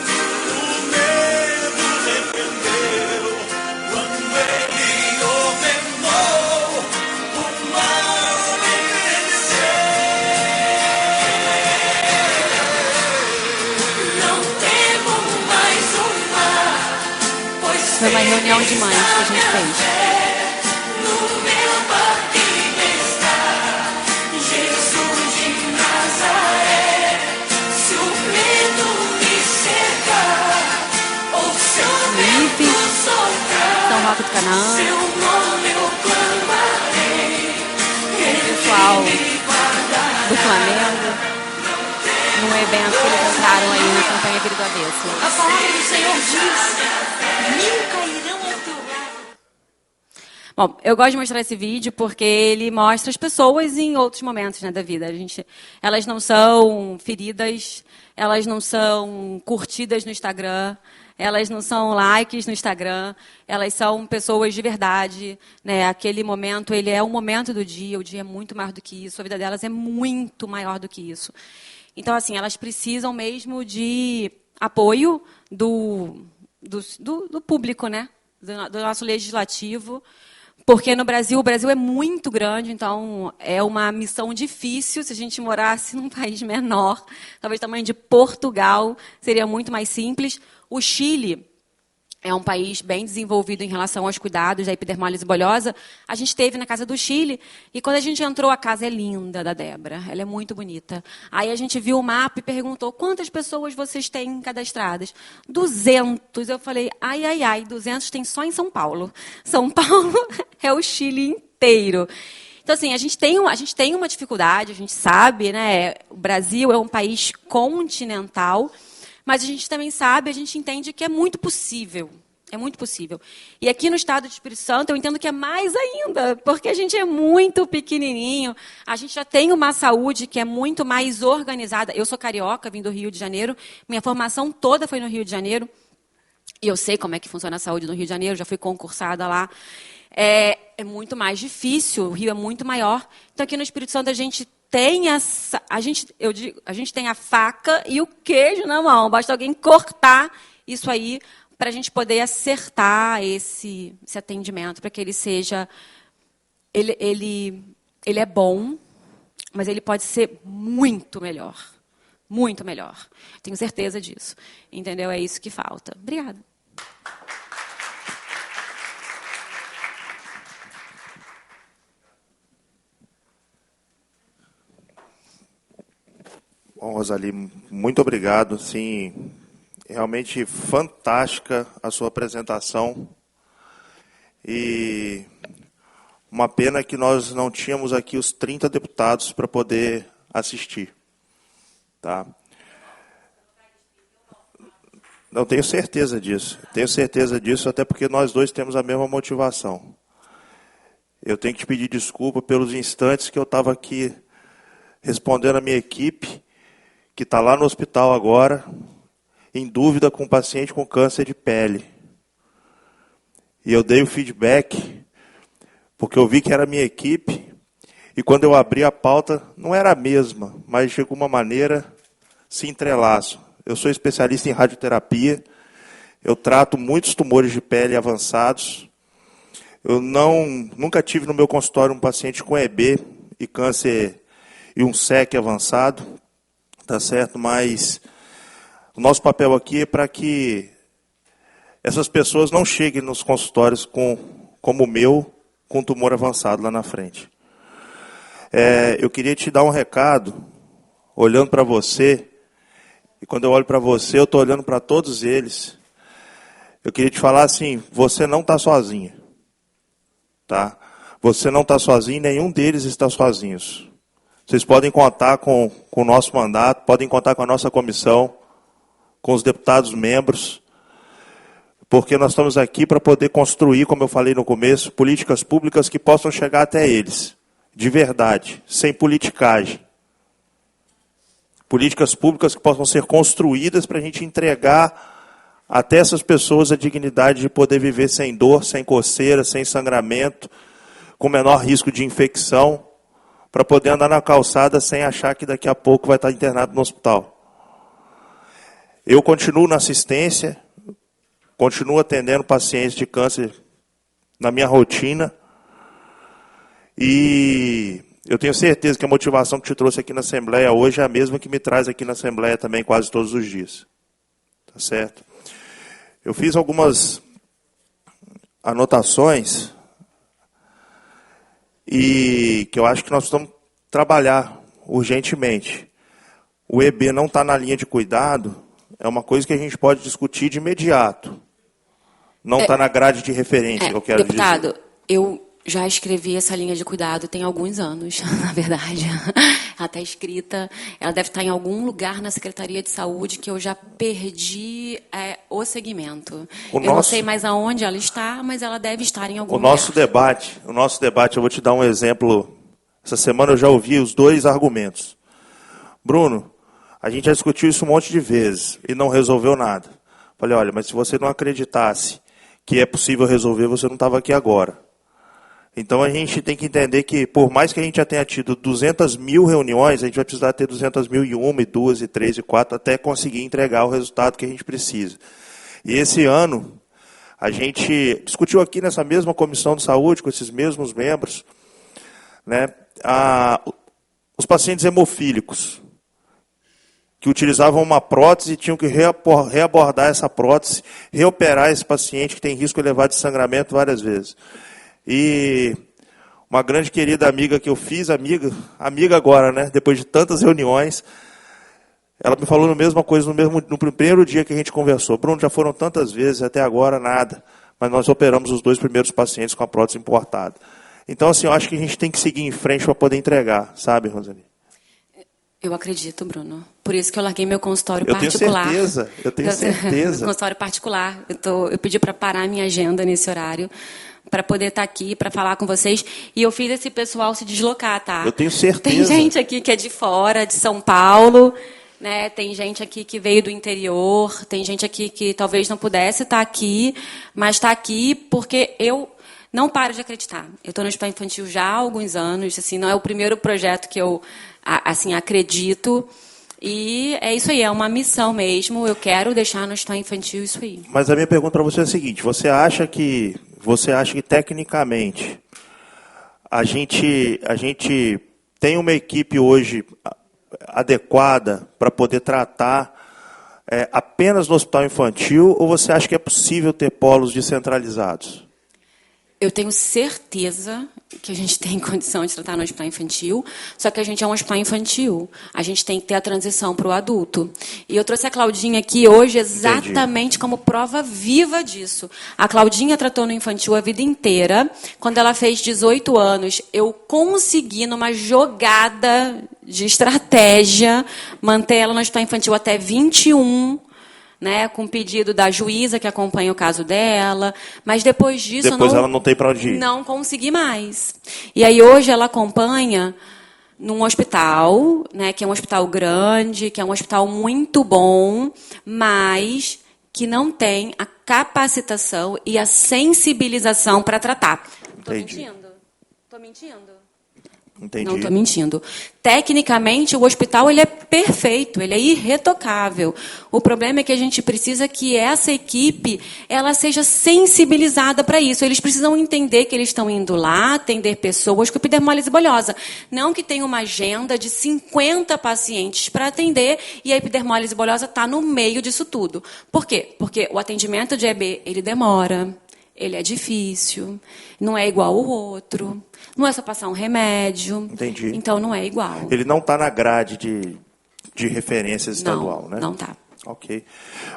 Foi uma reunião de mães que a gente fez. No meu barquinho está Jesus de Nazaré. Se o medo me cercar, ou se o vento soprar, São Roque de Canaã. seu nome eu clamarei. O pessoal do Flamengo. Num evento que eles entraram aí na campanha Vira do Avesso. A palavra do Senhor diz: mil cairão ao teu lado. Bom, eu gosto de mostrar esse vídeo porque ele mostra as pessoas em outros momentos, né, da vida. Elas não são feridas, elas não são curtidas no Instagram, elas não são likes no Instagram, elas são pessoas de verdade, né? Aquele momento, ele é um momento do dia, o dia é muito mais do que isso, a vida delas é muito maior do que isso. Então, assim, elas precisam mesmo de apoio do público, né? Do nosso legislativo, porque no Brasil, o Brasil é muito grande, então é uma missão difícil. Se a gente morasse num país menor, talvez do tamanho de Portugal, seria muito mais simples. O Chile é um país bem desenvolvido em relação aos cuidados da epidermólise bolhosa. A gente esteve na casa do Chile e quando a gente entrou, a casa é linda da Débora. Ela é muito bonita. Aí a gente viu o mapa e perguntou, quantas pessoas vocês têm cadastradas? 200. Eu falei, ai, 200 tem só em São Paulo. São Paulo é o Chile inteiro. Então, assim, a gente tem uma dificuldade, a gente sabe, né? O Brasil é um país continental, mas a gente também sabe, a gente entende que é muito possível. É muito possível. E aqui no estado do Espírito Santo, eu entendo que é mais ainda, porque a gente é muito pequenininho, a gente já tem uma saúde que é muito mais organizada. Eu sou carioca, vim do Rio de Janeiro, minha formação toda foi no Rio de Janeiro, e eu sei como é que funciona a saúde no Rio de Janeiro, já fui concursada lá. É muito mais difícil, o Rio é muito maior. Então, aqui no Espírito Santo, a gente tem a gente tem a faca e o queijo na mão. Basta alguém cortar isso aí para a gente poder acertar esse atendimento, para que ele seja... Ele é bom, mas ele pode ser muito melhor. Muito melhor. Tenho certeza disso. Entendeu? É isso que falta. Obrigada. Bom, Rosali, muito obrigado. Sim, realmente fantástica a sua apresentação. E uma pena que nós não tínhamos aqui os 30 deputados para poder assistir. Tá? Não tenho certeza disso. Tenho certeza disso, até porque nós dois temos a mesma motivação. Eu tenho que te pedir desculpa pelos instantes que eu estava aqui respondendo a minha equipe, que está lá no hospital agora, em dúvida com um paciente com câncer de pele. E eu dei o feedback, porque eu vi que era a minha equipe, e quando eu abri a pauta, não era a mesma, mas de alguma maneira se entrelaçam. Eu sou especialista em radioterapia, eu trato muitos tumores de pele avançados. Eu nunca tive no meu consultório um paciente com EB e câncer e um SEC avançado. Tá certo? Mas o nosso papel aqui é para que essas pessoas não cheguem nos consultórios como o meu, com tumor avançado lá na frente. Eu queria te dar um recado, olhando para você, e quando eu olho para você, eu estou olhando para todos eles. Eu queria te falar assim, você não está sozinha. Tá? Você não está sozinho, nenhum deles está sozinhos. Vocês podem contar com o nosso mandato, podem contar com a nossa comissão, com os deputados membros, porque nós estamos aqui para poder construir, como eu falei no começo, políticas públicas que possam chegar até eles, de verdade, sem politicagem. Políticas públicas que possam ser construídas para a gente entregar até essas pessoas a dignidade de poder viver sem dor, sem coceira, sem sangramento, com menor risco de infecção, para poder andar na calçada sem achar que daqui a pouco vai estar internado no hospital. Eu continuo na assistência, continuo atendendo pacientes de câncer na minha rotina, e eu tenho certeza que a motivação que te trouxe aqui na Assembleia hoje é a mesma que me traz aqui na Assembleia também quase todos os dias. Tá certo? Eu fiz algumas anotações e que eu acho que nós precisamos trabalhar urgentemente. O EB não está na linha de cuidado, é uma coisa que a gente pode discutir de imediato. Não está na grade de referência, eu quero deputado, dizer. Eu já escrevi essa linha de cuidado tem alguns anos, na verdade. Ela está escrita, ela deve estar em algum lugar na Secretaria de Saúde que eu já perdi o segmento. Eu não sei mais aonde ela está, mas ela deve estar em algum lugar. O nosso debate, eu vou te dar um exemplo. Essa semana eu já ouvi os dois argumentos. Bruno, a gente já discutiu isso um monte de vezes e não resolveu nada. Falei, olha, mas se você não acreditasse que é possível resolver, você não estava aqui agora. Então a gente tem que entender que, por mais que a gente já tenha tido 200 mil reuniões, a gente vai precisar ter 200 mil e uma, e duas, e três, e quatro, até conseguir entregar o resultado que a gente precisa. E esse ano, a gente discutiu aqui nessa mesma comissão de saúde, com esses mesmos membros, né, os pacientes hemofílicos, que utilizavam uma prótese e tinham que reabordar essa prótese, reoperar esse paciente que tem risco elevado de sangramento várias vezes. E uma grande querida amiga que eu fiz, amiga agora, né, depois de tantas reuniões, ela me falou a mesma coisa no primeiro dia que a gente conversou. Bruno, já foram tantas vezes, até agora nada, mas nós operamos os 2 primeiros pacientes com a prótese importada. Então, assim, eu acho que a gente tem que seguir em frente para poder entregar, sabe, Rosane? Eu acredito, Bruno. Por isso que eu larguei meu consultório particular. Eu tenho certeza. Consultório particular. Eu pedi para parar a minha agenda nesse horário, para poder estar aqui, para falar com vocês. E eu fiz esse pessoal se deslocar, tá? Eu tenho certeza. Tem gente aqui que é de fora, de São Paulo, né? Tem gente aqui que veio do interior, tem gente aqui que talvez não pudesse estar aqui, mas está aqui porque eu não paro de acreditar. Eu estou no Hospital Infantil já há alguns anos, assim, não é o primeiro projeto que eu assim, acredito. E é isso aí, é uma missão mesmo. Eu quero deixar no Hospital Infantil isso aí. Mas a minha pergunta para você é a seguinte: você acha que tecnicamente a gente tem uma equipe hoje adequada para poder tratar apenas no Hospital Infantil, ou você acha que é possível ter polos descentralizados? Eu tenho certeza que a gente tem condição de tratar no hospital infantil, só que a gente é um hospital infantil. A gente tem que ter a transição para o adulto. E eu trouxe a Claudinha aqui hoje exatamente como prova viva disso. A Claudinha tratou no infantil a vida inteira. Quando ela fez 18 anos, eu consegui, numa jogada de estratégia, manter ela no hospital infantil até 21, né, com pedido da juíza que acompanha o caso dela, mas depois disso ela não tem para onde ir. Não consegui mais. E aí hoje ela acompanha num hospital, né, que é um hospital grande, que é um hospital muito bom, mas que não tem a capacitação e a sensibilização para tratar. Estou mentindo? Estou mentindo? Entendi. Não estou mentindo. Tecnicamente, o hospital ele é perfeito, ele é irretocável. O problema é que a gente precisa que essa equipe ela seja sensibilizada para isso. Eles precisam entender que eles estão indo lá atender pessoas com epidermólise bulhosa. Não que tenha uma agenda de 50 pacientes para atender e a epidermólise bulhosa está no meio disso tudo. Por quê? Porque o atendimento de EB ele demora. ele é difícil, não é igual ao outro, não é só passar um remédio. Entendi. Então, não é igual. Ele não está na grade de referência estadual, né? Não está. Ok.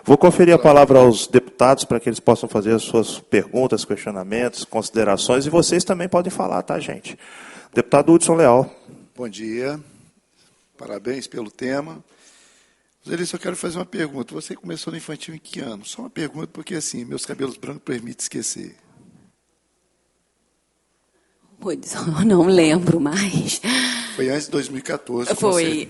Vou conferir a palavra aos deputados para que eles possam fazer as suas perguntas, questionamentos, considerações, e vocês também podem falar, tá, gente? Deputado Hudson Leal. Bom dia. Parabéns pelo tema. Zelice, eu quero fazer uma pergunta. Você começou no infantil em que ano? Só uma pergunta, porque assim, meus cabelos brancos permitem esquecer. Eu não lembro mais. Foi antes de 2014. Foi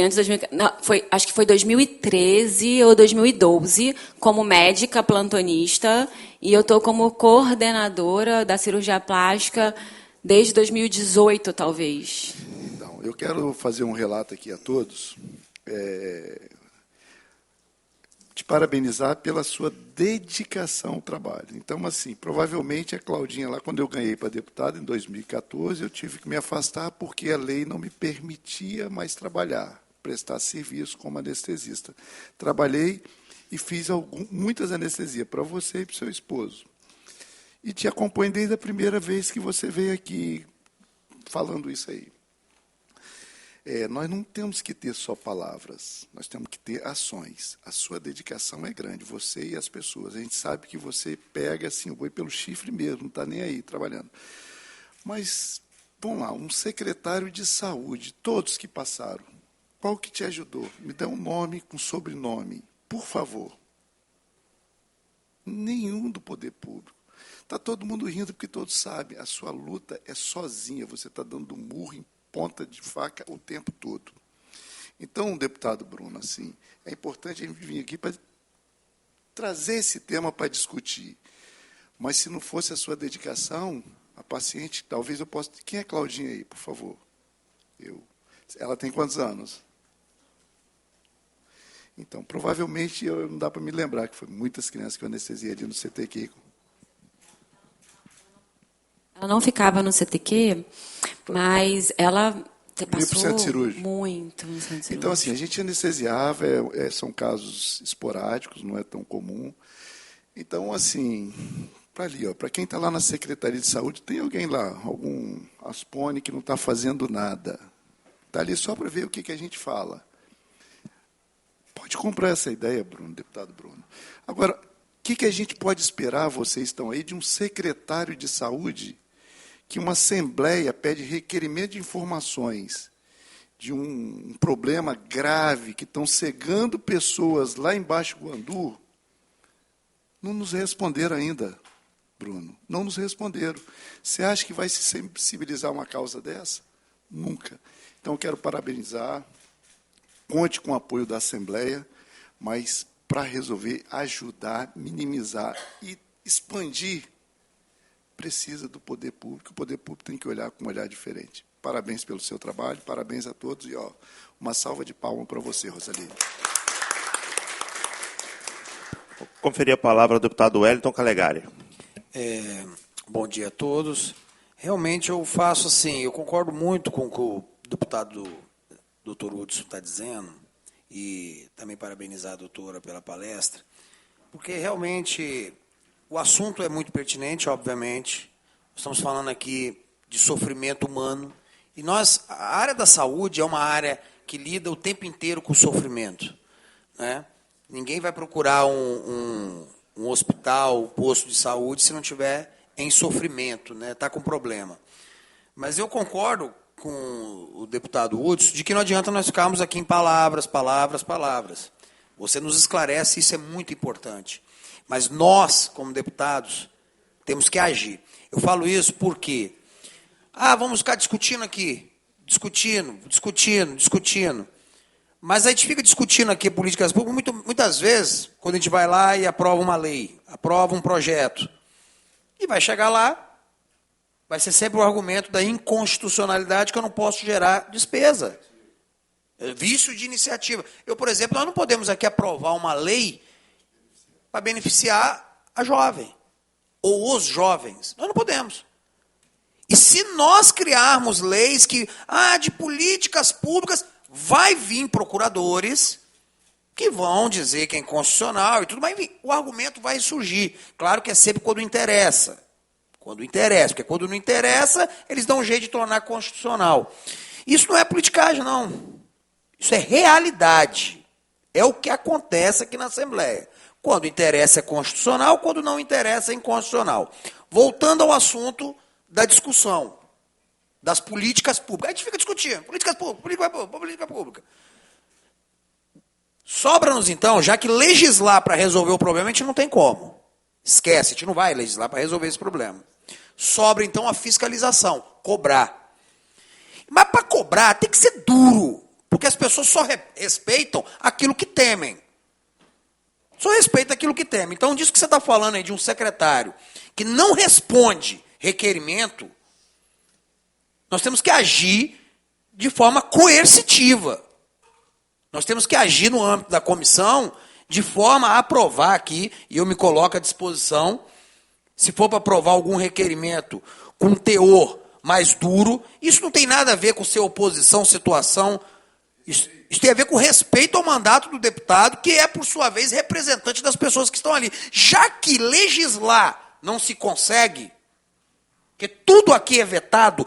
antes de 2014. Não, acho que foi 2013 ou 2012, como médica plantonista, e eu estou como coordenadora da cirurgia plástica desde 2018, talvez. Então, eu quero fazer um relato aqui a todos, te parabenizar pela sua dedicação ao trabalho. Então, assim, provavelmente a Claudinha, lá quando eu ganhei para deputada, em 2014, eu tive que me afastar porque a lei não me permitia mais trabalhar, prestar serviço como anestesista. Trabalhei e fiz muitas anestesias para você e para o seu esposo. E te acompanho desde a primeira vez que você veio aqui falando isso aí. Nós não temos que ter só palavras, nós temos que ter ações. A sua dedicação é grande, você e as pessoas. A gente sabe que você pega assim, o boi pelo chifre mesmo, não está nem aí trabalhando. Mas, vamos lá, um secretário de saúde, todos que passaram, qual que te ajudou? Me dá um nome com sobrenome, por favor. Nenhum do poder público. Está todo mundo rindo porque todos sabem, a sua luta é sozinha, você está dando murro em ponta de faca o tempo todo. Então, deputado Bruno, assim, é importante a gente vir aqui para trazer esse tema para discutir. Mas se não fosse a sua dedicação, a paciente, talvez eu possa... Quem é Claudinha aí, por favor? Ela tem quantos anos? Então, provavelmente, não dá para me lembrar, que foi muitas crianças que eu anestesiei ali no CTQ. Ela não ficava no CTQ, mas ela passou cirúrgico. Muito no centro cirúrgico. Então, assim, a gente anestesiava, são casos esporádicos, não é tão comum. Então, assim, para quem está lá na Secretaria de Saúde, tem alguém lá, algum aspone que não está fazendo nada. Está ali só para ver o que a gente fala. Pode comprar essa ideia, Bruno, deputado Bruno. Agora, o que a gente pode esperar, vocês estão aí, de um secretário de saúde que uma assembleia pede requerimento de informações de um problema grave que estão cegando pessoas lá embaixo do Guandu? Não nos responderam ainda, Bruno. Não nos responderam. Você acha que vai se sensibilizar uma causa dessa? Nunca. Então, eu quero parabenizar. Conte com o apoio da Assembleia, mas para resolver, ajudar, minimizar e expandir, precisa do poder público. O poder público tem que olhar com um olhar diferente. Parabéns pelo seu trabalho, parabéns a todos e uma salva de palmas para você, Rosaline. Vou conferir a palavra ao deputado Wellington Calegari. Bom dia a todos. Realmente eu faço assim, eu concordo muito com o que o deputado Dr. Hudson está dizendo, e também parabenizar a doutora pela palestra, porque realmente o assunto é muito pertinente, obviamente. Estamos falando aqui de sofrimento humano, e a área da saúde é uma área que lida o tempo inteiro com o sofrimento, né? Ninguém vai procurar um hospital, um posto de saúde, se não tiver em sofrimento, né? Está com problema. Mas eu concordo com o deputado Hudson de que não adianta nós ficarmos aqui em palavras. Você nos esclarece, isso é muito importante. Mas nós, como deputados, temos que agir. Eu falo isso porque, vamos ficar discutindo aqui, discutindo. Mas a gente fica discutindo aqui políticas públicas, muitas vezes, quando a gente vai lá e aprova uma lei, aprova um projeto, e vai chegar lá, vai ser sempre o argumento da inconstitucionalidade que eu não posso gerar despesa. Vício de iniciativa. Por exemplo, nós não podemos aqui aprovar uma lei para beneficiar a jovem, ou os jovens. Nós não podemos. E se nós criarmos leis que, de políticas públicas, vai vir procuradores que vão dizer que é inconstitucional e tudo, mas enfim, o argumento vai surgir. Claro que é sempre quando interessa. Quando interessa, porque quando não interessa, eles dão um jeito de tornar constitucional. Isso não é politicagem, não. Isso é realidade. É o que acontece aqui na Assembleia. Quando interessa é constitucional, quando não interessa é inconstitucional. Voltando ao assunto da discussão das políticas públicas. A gente fica discutindo, políticas públicas, política pública. Sobra-nos, então, já que legislar para resolver o problema, a gente não tem como. Esquece, a gente não vai legislar para resolver esse problema. Sobra, então, a fiscalização, cobrar. Mas para cobrar tem que ser duro, porque as pessoas só respeitam aquilo que temem. Só respeitam aquilo que temem. Então, disso que você está falando aí de um secretário que não responde requerimento, nós temos que agir de forma coercitiva. Nós temos que agir no âmbito da comissão de forma a aprovar aqui, e eu me coloco à disposição, se for para aprovar algum requerimento com teor mais duro, isso não tem nada a ver com ser oposição, situação, isso tem a ver com respeito ao mandato do deputado, que é, por sua vez, representante das pessoas que estão ali. Já que legislar não se consegue, porque tudo aqui é vetado,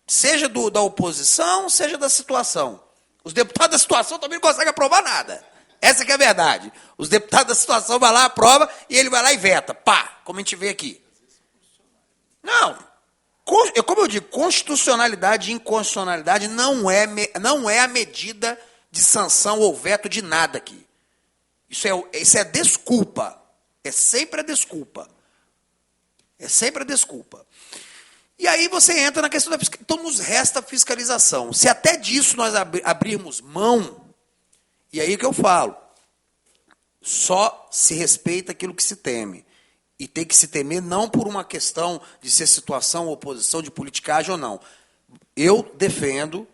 seja da oposição, seja da situação. Os deputados da situação também não conseguem aprovar nada. Essa que é a verdade. Os deputados da situação vão lá, aprova, e ele vai lá e veta. Pá, como a gente vê aqui. Não. Como eu digo, constitucionalidade e inconstitucionalidade não é a medida de sanção ou veto de nada aqui. Isso é desculpa. É sempre a desculpa. É sempre a desculpa. E aí você entra na questão da fiscalização. Então nos resta a fiscalização. Se até disso nós abrirmos mão, e aí que eu falo, só se respeita aquilo que se teme. E tem que se temer não por uma questão de ser situação, oposição, de politicagem ou não. Eu defendo,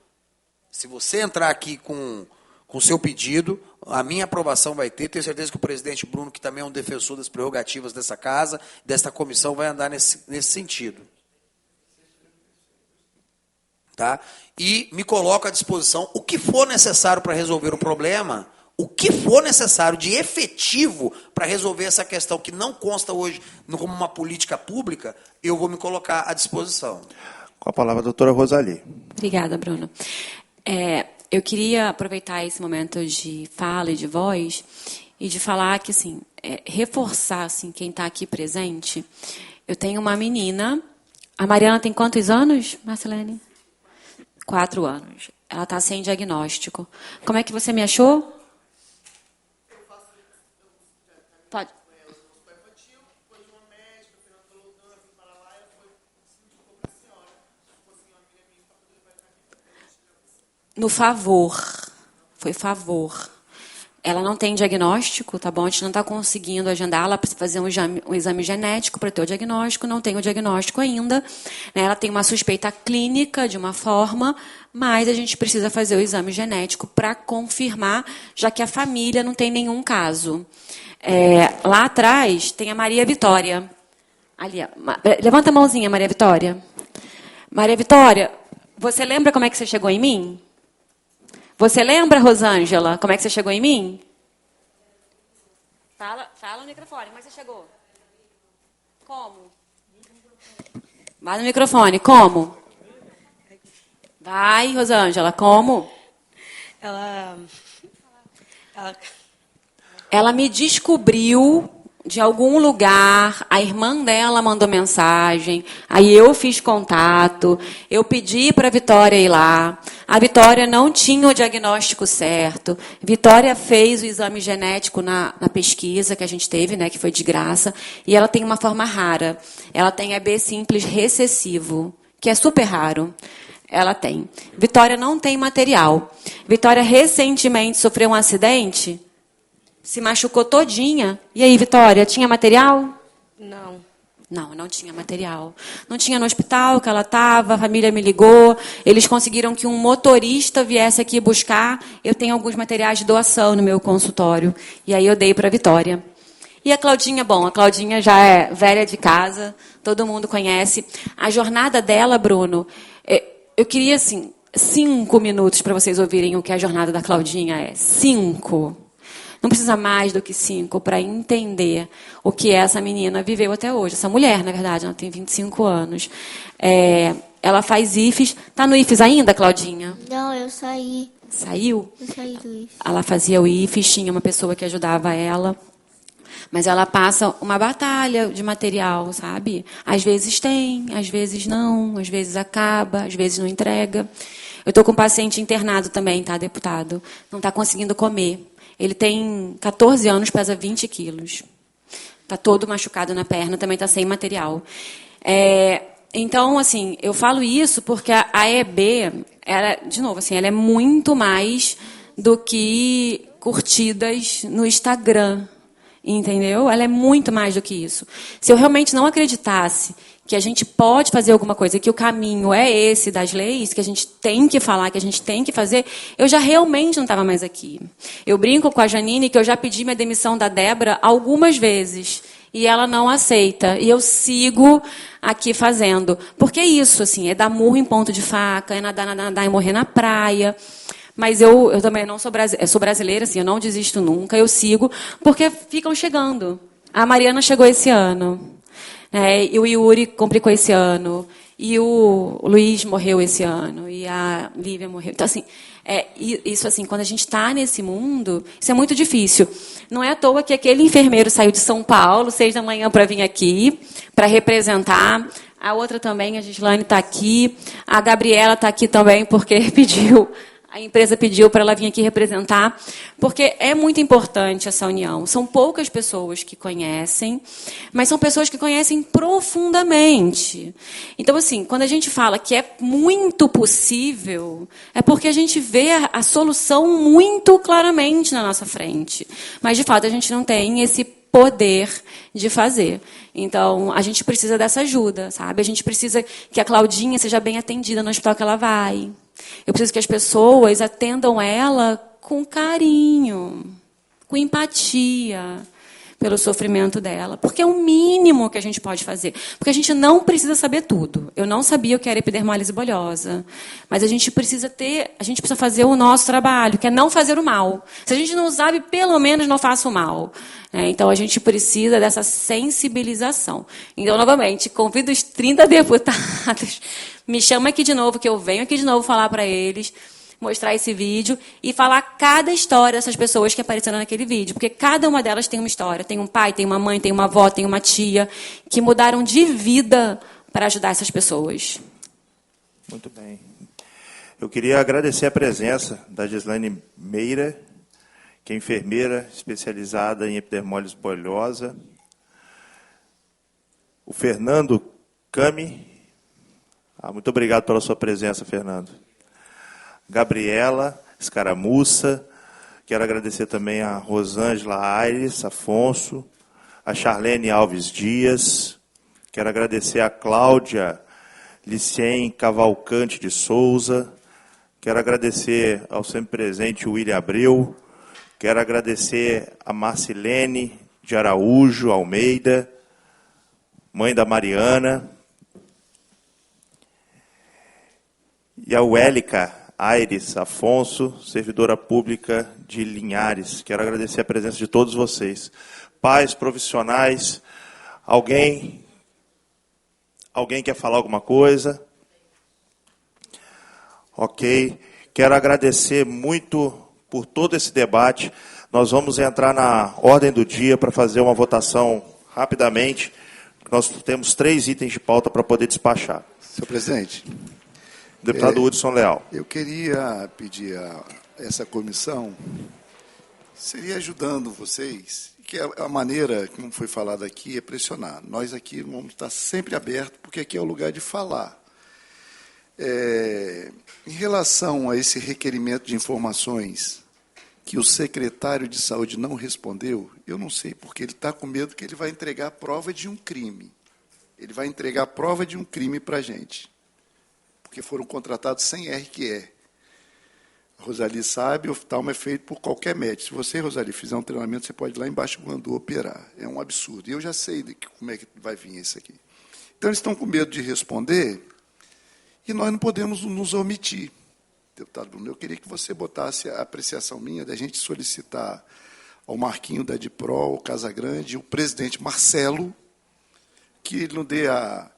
se você entrar aqui com o seu pedido, a minha aprovação vai ter. Tenho certeza que o presidente Bruno, que também é um defensor das prerrogativas dessa casa, desta comissão, vai andar nesse sentido. Tá? E me coloco à disposição o que for necessário para resolver o problema, o que for necessário de efetivo para resolver essa questão que não consta hoje como uma política pública, eu vou me colocar à disposição. Com a palavra a doutora Rosali. Obrigada, Bruno. Eu queria aproveitar esse momento de fala e de voz e de falar que, assim, reforçar assim, quem está aqui presente. Eu tenho uma menina, a Mariana tem quantos anos, Marcelene? 4 anos. Ela está sem diagnóstico. Como é que você me achou? Pode. No favor. Foi favor. Ela não tem diagnóstico, tá bom? A gente não está conseguindo agendar. Ela precisa fazer um exame genético para ter o diagnóstico. Não tem o diagnóstico ainda. Né? Ela tem uma suspeita clínica de uma forma, mas a gente precisa fazer o exame genético para confirmar, já que a família não tem nenhum caso. Lá atrás tem a Maria Vitória. Ali, levanta a mãozinha, Maria Vitória. Maria Vitória, você lembra como é que você chegou em mim? Você lembra, Rosângela, como é que você chegou em mim? Fala no microfone, como é que você chegou? Como? Vai no microfone, como? Vai, Rosângela, como? Ela me descobriu de algum lugar, a irmã dela mandou mensagem, aí eu fiz contato, eu pedi para a Vitória ir lá, a Vitória não tinha o diagnóstico certo, Vitória fez o exame genético na pesquisa que a gente teve, né, que foi de graça, e ela tem uma forma rara, ela tem AB simples recessivo, que é super raro. Ela tem. Vitória não tem material. Vitória recentemente sofreu um acidente, se machucou todinha. E aí, Vitória, tinha material? Não. Não tinha material. Não tinha no hospital que ela estava, a família me ligou, eles conseguiram que um motorista viesse aqui buscar. Eu tenho alguns materiais de doação no meu consultório. E aí eu dei para a Vitória. E a Claudinha, a Claudinha já é velha de casa, todo mundo conhece. A jornada dela, Bruno, eu queria, assim, 5 minutos para vocês ouvirem o que a jornada da Claudinha é. 5. Não precisa mais do que 5 para entender o que essa menina viveu até hoje. Essa mulher, na verdade, ela tem 25 anos. Ela faz IFES. Está no IFES ainda, Claudinha? Não, eu saí. Saiu? Eu saí do IFES. Ela fazia o IFES, tinha uma pessoa que ajudava ela. Mas ela passa uma batalha de material, sabe? Às vezes tem, às vezes não, às vezes acaba, às vezes não entrega. Eu estou com um paciente internado também, tá, deputado? Não está conseguindo comer. Ele tem 14 anos, pesa 20 quilos. Está todo machucado na perna, também está sem material. Então, assim, eu falo isso porque a EB, de novo, assim, ela é muito mais do que curtidas no Instagram. Entendeu? Ela é muito mais do que isso. Se eu realmente não acreditasse que a gente pode fazer alguma coisa, que o caminho é esse das leis, que a gente tem que falar, que a gente tem que fazer, eu já realmente não estava mais aqui. Eu brinco com a Janine que eu já pedi minha demissão da Débora algumas vezes e ela não aceita. E eu sigo aqui fazendo. Porque é isso, assim, é dar murro em ponto de faca, é nadar e morrer na praia. Mas eu também não sou brasileira, sou brasileira, assim, eu não desisto nunca, eu sigo, porque ficam chegando. A Mariana chegou esse ano, né, e o Yuri complicou esse ano, e o Luiz morreu esse ano, e a Lívia morreu. Então, assim, isso assim, quando a gente está nesse mundo, isso é muito difícil. Não é à toa que aquele enfermeiro saiu de São Paulo, 6 da manhã, para vir aqui, para representar. A outra também, a Gislane está aqui, a Gabriela está aqui também, porque a empresa pediu para ela vir aqui representar, porque é muito importante essa união. São poucas pessoas que conhecem, mas são pessoas que conhecem profundamente. Então, assim, quando a gente fala que é muito possível, é porque a gente vê a solução muito claramente na nossa frente. Mas, de fato, a gente não tem esse poder de fazer. Então, a gente precisa dessa ajuda, sabe? A gente precisa que a Claudinha seja bem atendida no hospital que ela vai. Eu preciso que as pessoas atendam ela com carinho, com empatia pelo sofrimento dela. Porque é o mínimo que a gente pode fazer. Porque a gente não precisa saber tudo. Eu não sabia o que era epidermólise bolhosa. Mas a gente precisa fazer o nosso trabalho, que é não fazer o mal. Se a gente não sabe, pelo menos não faça o mal. Então, a gente precisa dessa sensibilização. Então, novamente, convido os 30 deputados, me chama aqui de novo, que eu venho aqui de novo falar para eles, mostrar esse vídeo e falar cada história dessas pessoas que apareceram naquele vídeo. Porque cada uma delas tem uma história. Tem um pai, tem uma mãe, tem uma avó, tem uma tia, que mudaram de vida para ajudar essas pessoas. Muito bem. Eu queria agradecer a presença da Gislane Meira, que é enfermeira especializada em epidermólise bolhosa. O Fernando Cami. Muito obrigado pela sua presença, Fernando. Gabriela Escaramuça. Quero agradecer também a Rosângela Aires Afonso, a Charlene Alves Dias. Quero agradecer a Cláudia Licien Cavalcante de Souza. Quero agradecer ao sempre presente William Abreu. Quero agradecer a Marcilene de Araújo Almeida, mãe da Mariana, e a Wélica Aires Afonso, servidora pública de Linhares. Quero agradecer a presença de todos vocês. Pais, profissionais, alguém quer falar alguma coisa? Ok. Quero agradecer muito por todo esse debate. Nós vamos entrar na ordem do dia para fazer uma votação rapidamente. Nós temos 3 itens de pauta para poder despachar. Senhor presidente. Deputado Hudson Leal. Eu queria pedir a essa comissão, seria ajudando vocês, que a maneira, como foi falado aqui, é pressionar. Nós aqui vamos estar sempre abertos, porque aqui é o lugar de falar. Em relação a esse requerimento de informações que o secretário de Saúde não respondeu, eu não sei, porque ele está com medo que ele vai entregar a prova de um crime. Ele vai entregar a prova de um crime para a gente, porque foram contratados sem RQE. A Rosali sabe, o oftalmo é feito por qualquer médico. Se você, Rosali, fizer um treinamento, você pode ir lá embaixo do Guandu operar. É um absurdo. E eu já sei como é que vai vir isso aqui. Então, eles estão com medo de responder e nós não podemos nos omitir. deputado Bruno, eu queria que você botasse a apreciação minha da gente solicitar ao Marquinho da DIPRO, ao Casagrande, o presidente Marcelo, que ele não dê a...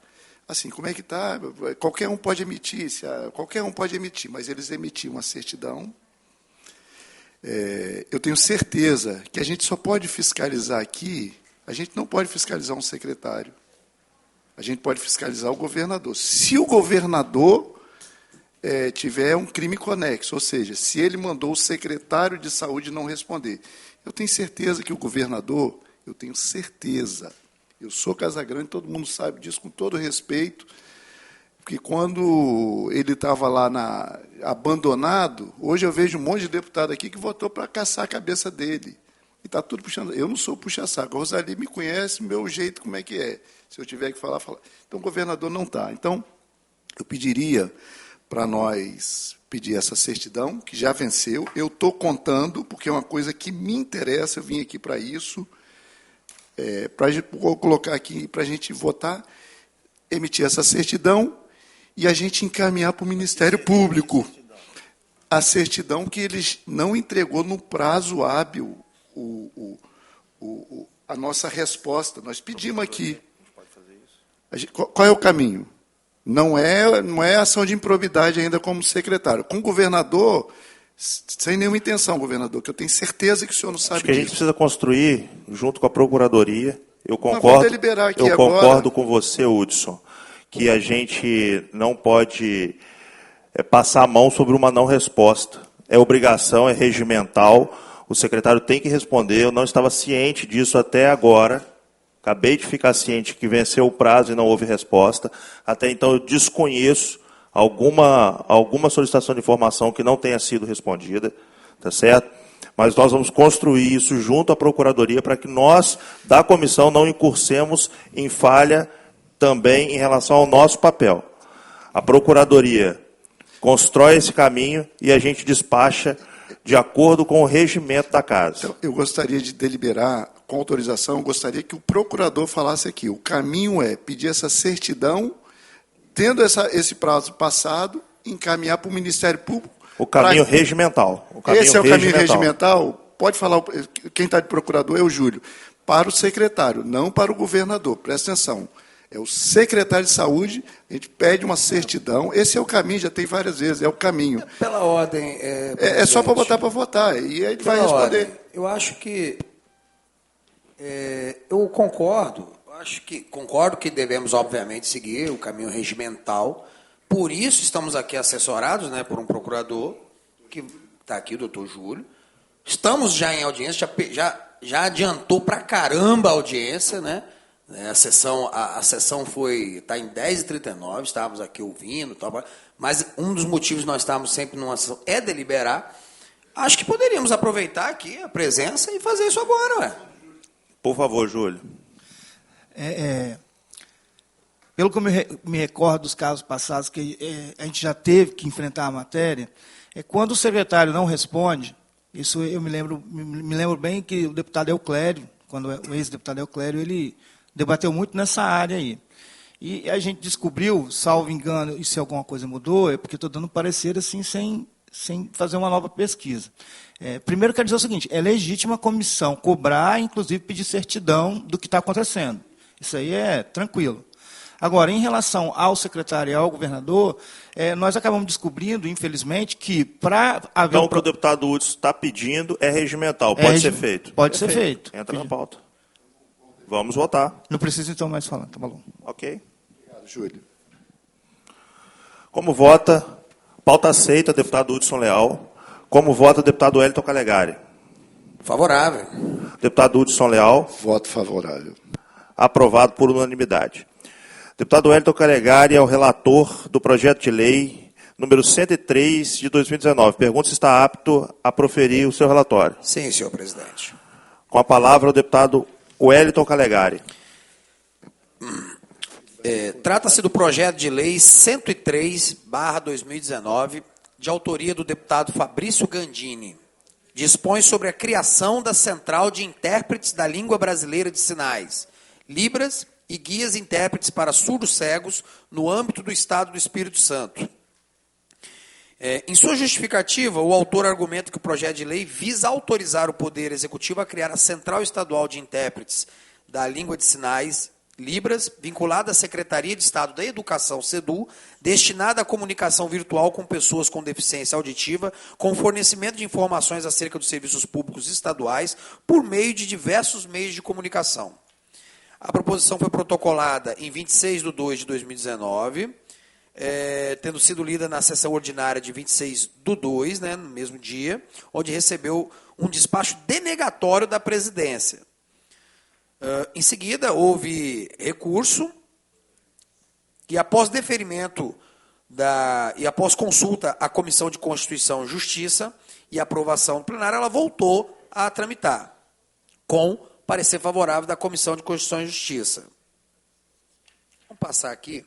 Assim, como é que está? Qualquer um pode emitir, mas eles emitiam uma certidão. Eu tenho certeza que a gente só pode fiscalizar aqui, a gente não pode fiscalizar um secretário. A gente pode fiscalizar o governador. Se o governador tiver um crime conexo, ou seja, se ele mandou o secretário de saúde não responder. Eu tenho certeza que o governador, eu tenho certeza, eu sou Casagrande, todo mundo sabe disso, com todo respeito, porque quando ele estava lá abandonado, hoje eu vejo um monte de deputado aqui que votou para caçar a cabeça dele. E está tudo puxando. Eu não sou puxa-saco. A Rosali me conhece, meu jeito como é que é. Se eu tiver que falar, falar. Então, o governador não está. Então, eu pediria para nós pedir essa certidão, que já venceu. Eu estou contando, porque é uma coisa que me interessa, eu vim aqui para isso, para colocar aqui, para a gente votar, emitir essa certidão e a gente encaminhar para o Ministério Público a certidão que eles não entregou no prazo hábil a nossa resposta. Nós pedimos aqui. Qual é o caminho? Não é ação de improbidade ainda como secretário. Com o governador, sem nenhuma intenção, governador, que eu tenho certeza que o senhor não sabe disso. Acho que a gente precisa construir, junto com a Procuradoria, eu concordo concordo com você, Hudson, que a gente não pode passar a mão sobre uma não resposta. É obrigação, é regimental, o secretário tem que responder. Eu não estava ciente disso até agora. Acabei de ficar ciente que venceu o prazo e não houve resposta. Até então eu desconheço alguma solicitação de informação que não tenha sido respondida, tá certo? Mas nós vamos construir isso junto à Procuradoria para que nós, da comissão, não incursemos em falha também em relação ao nosso papel. A Procuradoria constrói esse caminho e a gente despacha de acordo com o regimento da casa. Então, eu gostaria de deliberar, com autorização, eu gostaria que o procurador falasse aqui. O caminho é pedir essa certidão, tendo esse prazo passado, encaminhar para o Ministério Público. O caminho regimental. Esse é o caminho regimental? Pode falar, quem está de procurador é o Júlio. Para o secretário, não para o governador. Presta atenção. É o secretário de saúde, a gente pede uma certidão. Esse é o caminho, já tem várias vezes, é o caminho. Pela ordem. É só para botar para votar, e aí ele vai responder. Ordem, eu acho que. Eu concordo. Concordo que devemos, obviamente, seguir o caminho regimental. Por isso estamos aqui assessorados, né, por um procurador, que está aqui, o doutor Júlio. Estamos já em audiência, já adiantou para caramba a audiência, né? A sessão está em 10h39, estávamos aqui ouvindo, mas um dos motivos nós estamos sempre numa sessão é deliberar. Acho que poderíamos aproveitar aqui a presença e fazer isso agora, ué. Por favor, Júlio. Pelo que eu me recordo dos casos passados, que a gente já teve que enfrentar a matéria, quando o secretário não responde, isso eu me lembro bem que o deputado Euclério, quando o ex-deputado Euclério, ele debateu muito nessa área aí. E a gente descobriu, salvo engano, e se alguma coisa mudou, é porque estou dando parecer assim, sem fazer uma nova pesquisa. Primeiro, quero dizer o seguinte, é legítima a comissão cobrar, inclusive pedir certidão do que está acontecendo. Isso aí é tranquilo. Agora, em relação ao secretário e ao governador, nós acabamos descobrindo, infelizmente, que para haver... Então, o que o deputado Hudson está pedindo é regimental, pode ser feito. Pode ser feito. Entra na pauta. Vamos votar. Não precisa, então, mais falar, tá bom. Ok. Obrigado, Júlio. Como vota? Pauta aceita, deputado Hudson Leal. Como vota o deputado Wellington Calegari? Favorável. Deputado Hudson Leal? Voto favorável. Aprovado por unanimidade. Deputado Wellington Calegari é o relator do projeto de lei número 103 de 2019. Pergunta se está apto a proferir o seu relatório. Sim, senhor presidente. Com a palavra o deputado Wellington Calegari. Trata-se do projeto de lei 103/2019, de autoria do deputado Fabrício Gandini. Dispõe sobre a criação da Central de Intérpretes da Língua Brasileira de Sinais, Libras e guias intérpretes para surdos cegos no âmbito do Estado do Espírito Santo. Em sua justificativa, o autor argumenta que o projeto de lei visa autorizar o Poder Executivo a criar a Central Estadual de Intérpretes da Língua de Sinais, Libras, vinculada à Secretaria de Estado da Educação, SEDU, destinada à comunicação virtual com pessoas com deficiência auditiva, com fornecimento de informações acerca dos serviços públicos estaduais, por meio de diversos meios de comunicação. A proposição foi protocolada em 26/2 de 2019, tendo sido lida na sessão ordinária de 26/2, né, no mesmo dia, onde recebeu um despacho denegatório da presidência. Em seguida, houve recurso e, após deferimento e após consulta à Comissão de Constituição e Justiça e aprovação do plenário, ela voltou a tramitar, com parecer favorável da Comissão de Constituição e Justiça. Vamos passar aqui.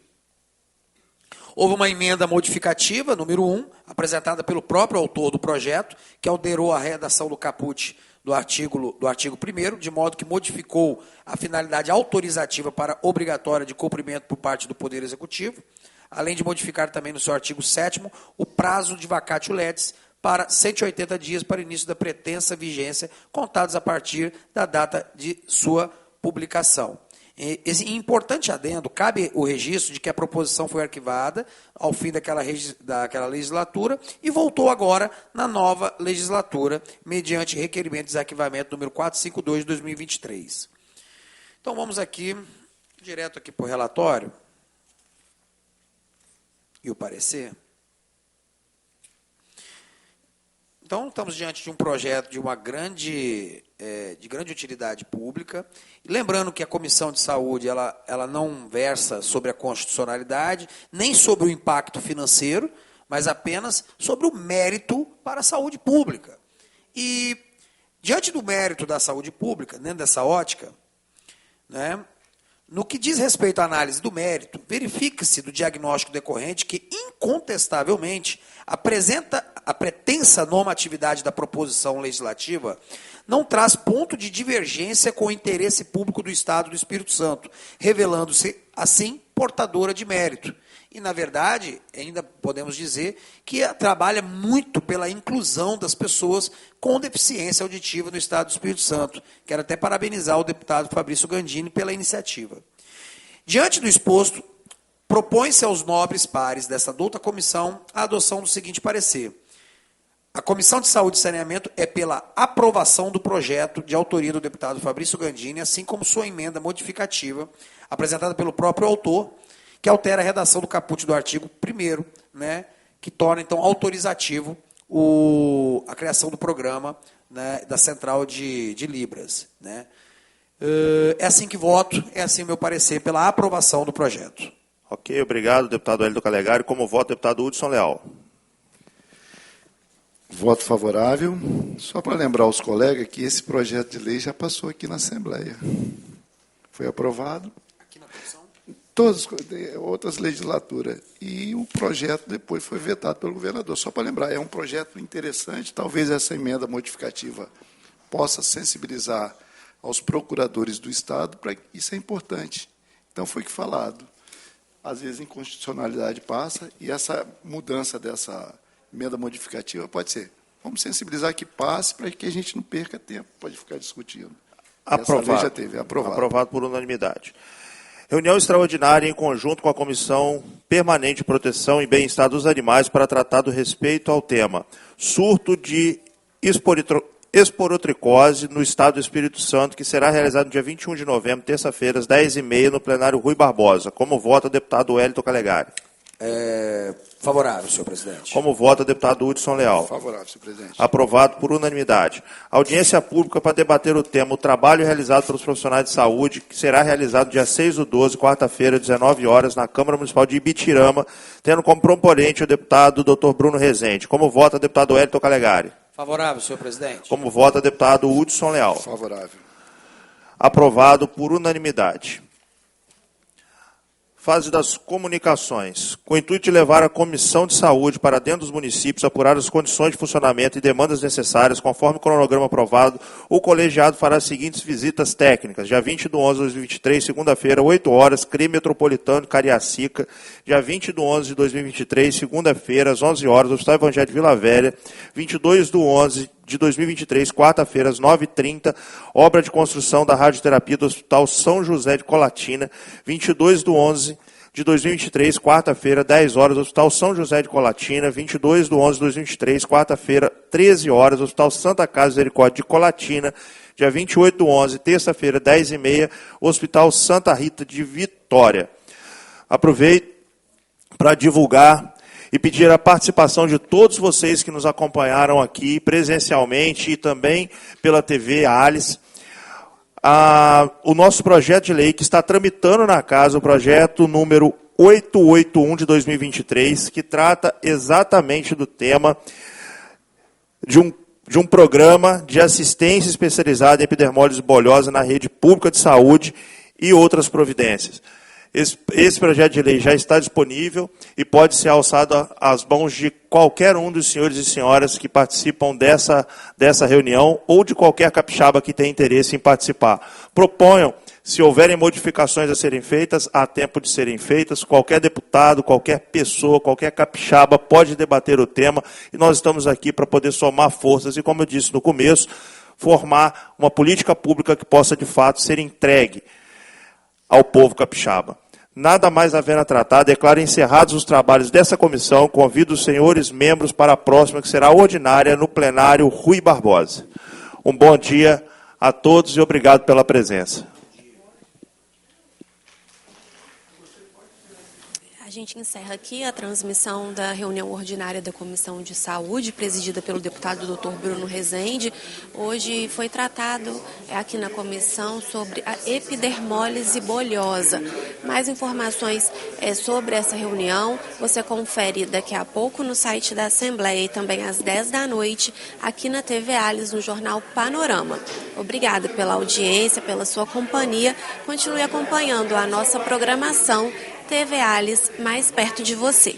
Houve uma emenda modificativa, número 1, apresentada pelo próprio autor do projeto, que alterou a redação do caput do artigo 1º, de modo que modificou a finalidade autorizativa para obrigatória de cumprimento por parte do Poder Executivo, além de modificar também no seu artigo 7º o prazo de vacatio legis para 180 dias para início da pretensa vigência, contados a partir da data de sua publicação. Esse importante adendo, cabe o registro de que a proposição foi arquivada ao fim daquela legislatura e voltou agora na nova legislatura, mediante requerimento de desarquivamento número 452 de 2023. Então vamos aqui, direto aqui para o relatório e o parecer. Então, estamos diante de um projeto de grande utilidade pública. E lembrando que a Comissão de Saúde ela não versa sobre a constitucionalidade, nem sobre o impacto financeiro, mas apenas sobre o mérito para a saúde pública. E, diante do mérito da saúde pública, dentro dessa ótica, né, no que diz respeito à análise do mérito, verifica-se do diagnóstico decorrente que, incontestavelmente, a pretensa normatividade da proposição legislativa não traz ponto de divergência com o interesse público do Estado do Espírito Santo, revelando-se, assim, portadora de mérito. E, na verdade, ainda podemos dizer que trabalha muito pela inclusão das pessoas com deficiência auditiva no Estado do Espírito Santo. Quero até parabenizar o deputado Fabrício Gandini pela iniciativa. Diante do exposto, propõe-se aos nobres pares dessa douta comissão a adoção do seguinte parecer. A Comissão de Saúde e Saneamento é pela aprovação do projeto de autoria do deputado Fabrício Gandini, assim como sua emenda modificativa, apresentada pelo próprio autor, que altera a redação do caput do artigo 1º, né, que torna, então, autorizativo a criação do programa, né, da Central de Libras. Né. É assim que voto, é assim o meu parecer pela aprovação do projeto. Ok, obrigado, deputado Hélio Calegari. Como voto, deputado Hudson Leal. Voto favorável. Só para lembrar aos colegas que esse projeto de lei já passou aqui na Assembleia. Foi aprovado. Aqui na comissão? Todas outras legislaturas. E o projeto depois foi vetado pelo governador. Só para lembrar, é um projeto interessante. Talvez essa emenda modificativa possa sensibilizar aos procuradores do Estado. Isso é importante. Então, foi que falado. Às vezes, inconstitucionalidade passa, e essa mudança dessa emenda modificativa pode ser. Vamos sensibilizar que passe para que a gente não perca tempo, pode ficar discutindo. Aprovado. Essa lei já teve, aprovado. Aprovado por unanimidade. Reunião extraordinária em conjunto com a Comissão Permanente de Proteção e Bem-Estar dos Animais para tratar do respeito ao tema surto de esporotricose no Estado do Espírito Santo, que será realizado no dia 21 de novembro, terça-feira, às 10h30, no plenário Rui Barbosa. Como vota o deputado Hélio Calegari? Favorável, senhor presidente. Como vota o deputado Hudson Leal? Favorável, senhor presidente. Aprovado por unanimidade. Audiência pública para debater o tema o trabalho realizado pelos profissionais de saúde, que será realizado dia 6/12, quarta-feira, 19 horas, na Câmara Municipal de Ibitirama, tendo como proponente o deputado Dr. Bruno Rezende. Como vota o deputado Hélio Calegari? Favorável, senhor presidente. Como vota o deputado Hudson Leal? Favorável. Aprovado por unanimidade. Fase das comunicações. Com o intuito de levar a Comissão de Saúde para dentro dos municípios, apurar as condições de funcionamento e demandas necessárias, conforme o cronograma aprovado, o colegiado fará as seguintes visitas técnicas. Dia 20/11/2023, segunda-feira, 8 horas, CRI Metropolitano, Cariacica. Dia 20/11/2023, segunda-feira, às 11 horas, Hospital Evangelho de Vila Velha. 22/11/2023, quarta-feira, às 9h30, obra de construção da radioterapia do Hospital São José de Colatina. 22/11/2023, quarta-feira, 10 horas, Hospital São José de Colatina. 22/11/2023, quarta-feira, 13 horas, Hospital Santa Casa de Misericórdia de Colatina. Dia 28/11, terça-feira, 10h30, Hospital Santa Rita de Vitória. Aproveito para divulgar e pedir a participação de todos vocês que nos acompanharam aqui presencialmente e também pela TV Alice. O nosso projeto de lei que está tramitando na casa, o projeto número 881 de 2023, que trata exatamente do tema de um programa de assistência especializada em epidermólise bolhosa na rede pública de saúde e outras providências. Esse projeto de lei já está disponível e pode ser alçado às mãos de qualquer um dos senhores e senhoras que participam dessa reunião ou de qualquer capixaba que tenha interesse em participar. Proponham, se houverem modificações a serem feitas, há tempo de serem feitas. Qualquer deputado, qualquer pessoa, qualquer capixaba pode debater o tema e nós estamos aqui para poder somar forças e, como eu disse no começo, formar uma política pública que possa, de fato, ser entregue ao povo capixaba. Nada mais havendo a tratar, declaro encerrados os trabalhos dessa comissão. Convido os senhores membros para a próxima, que será ordinária, no plenário Rui Barbosa. Um bom dia a todos e obrigado pela presença. A gente encerra aqui a transmissão da reunião ordinária da Comissão de Saúde, presidida pelo deputado Dr. Bruno Rezende. Hoje foi tratado aqui na comissão sobre a epidermólise bolhosa. Mais informações sobre essa reunião você confere daqui a pouco no site da Assembleia e também às 10 da noite aqui na TV Alice, no Jornal Panorama. Obrigada pela audiência, pela sua companhia. Continue acompanhando a nossa programação TV Alice, mais perto de você.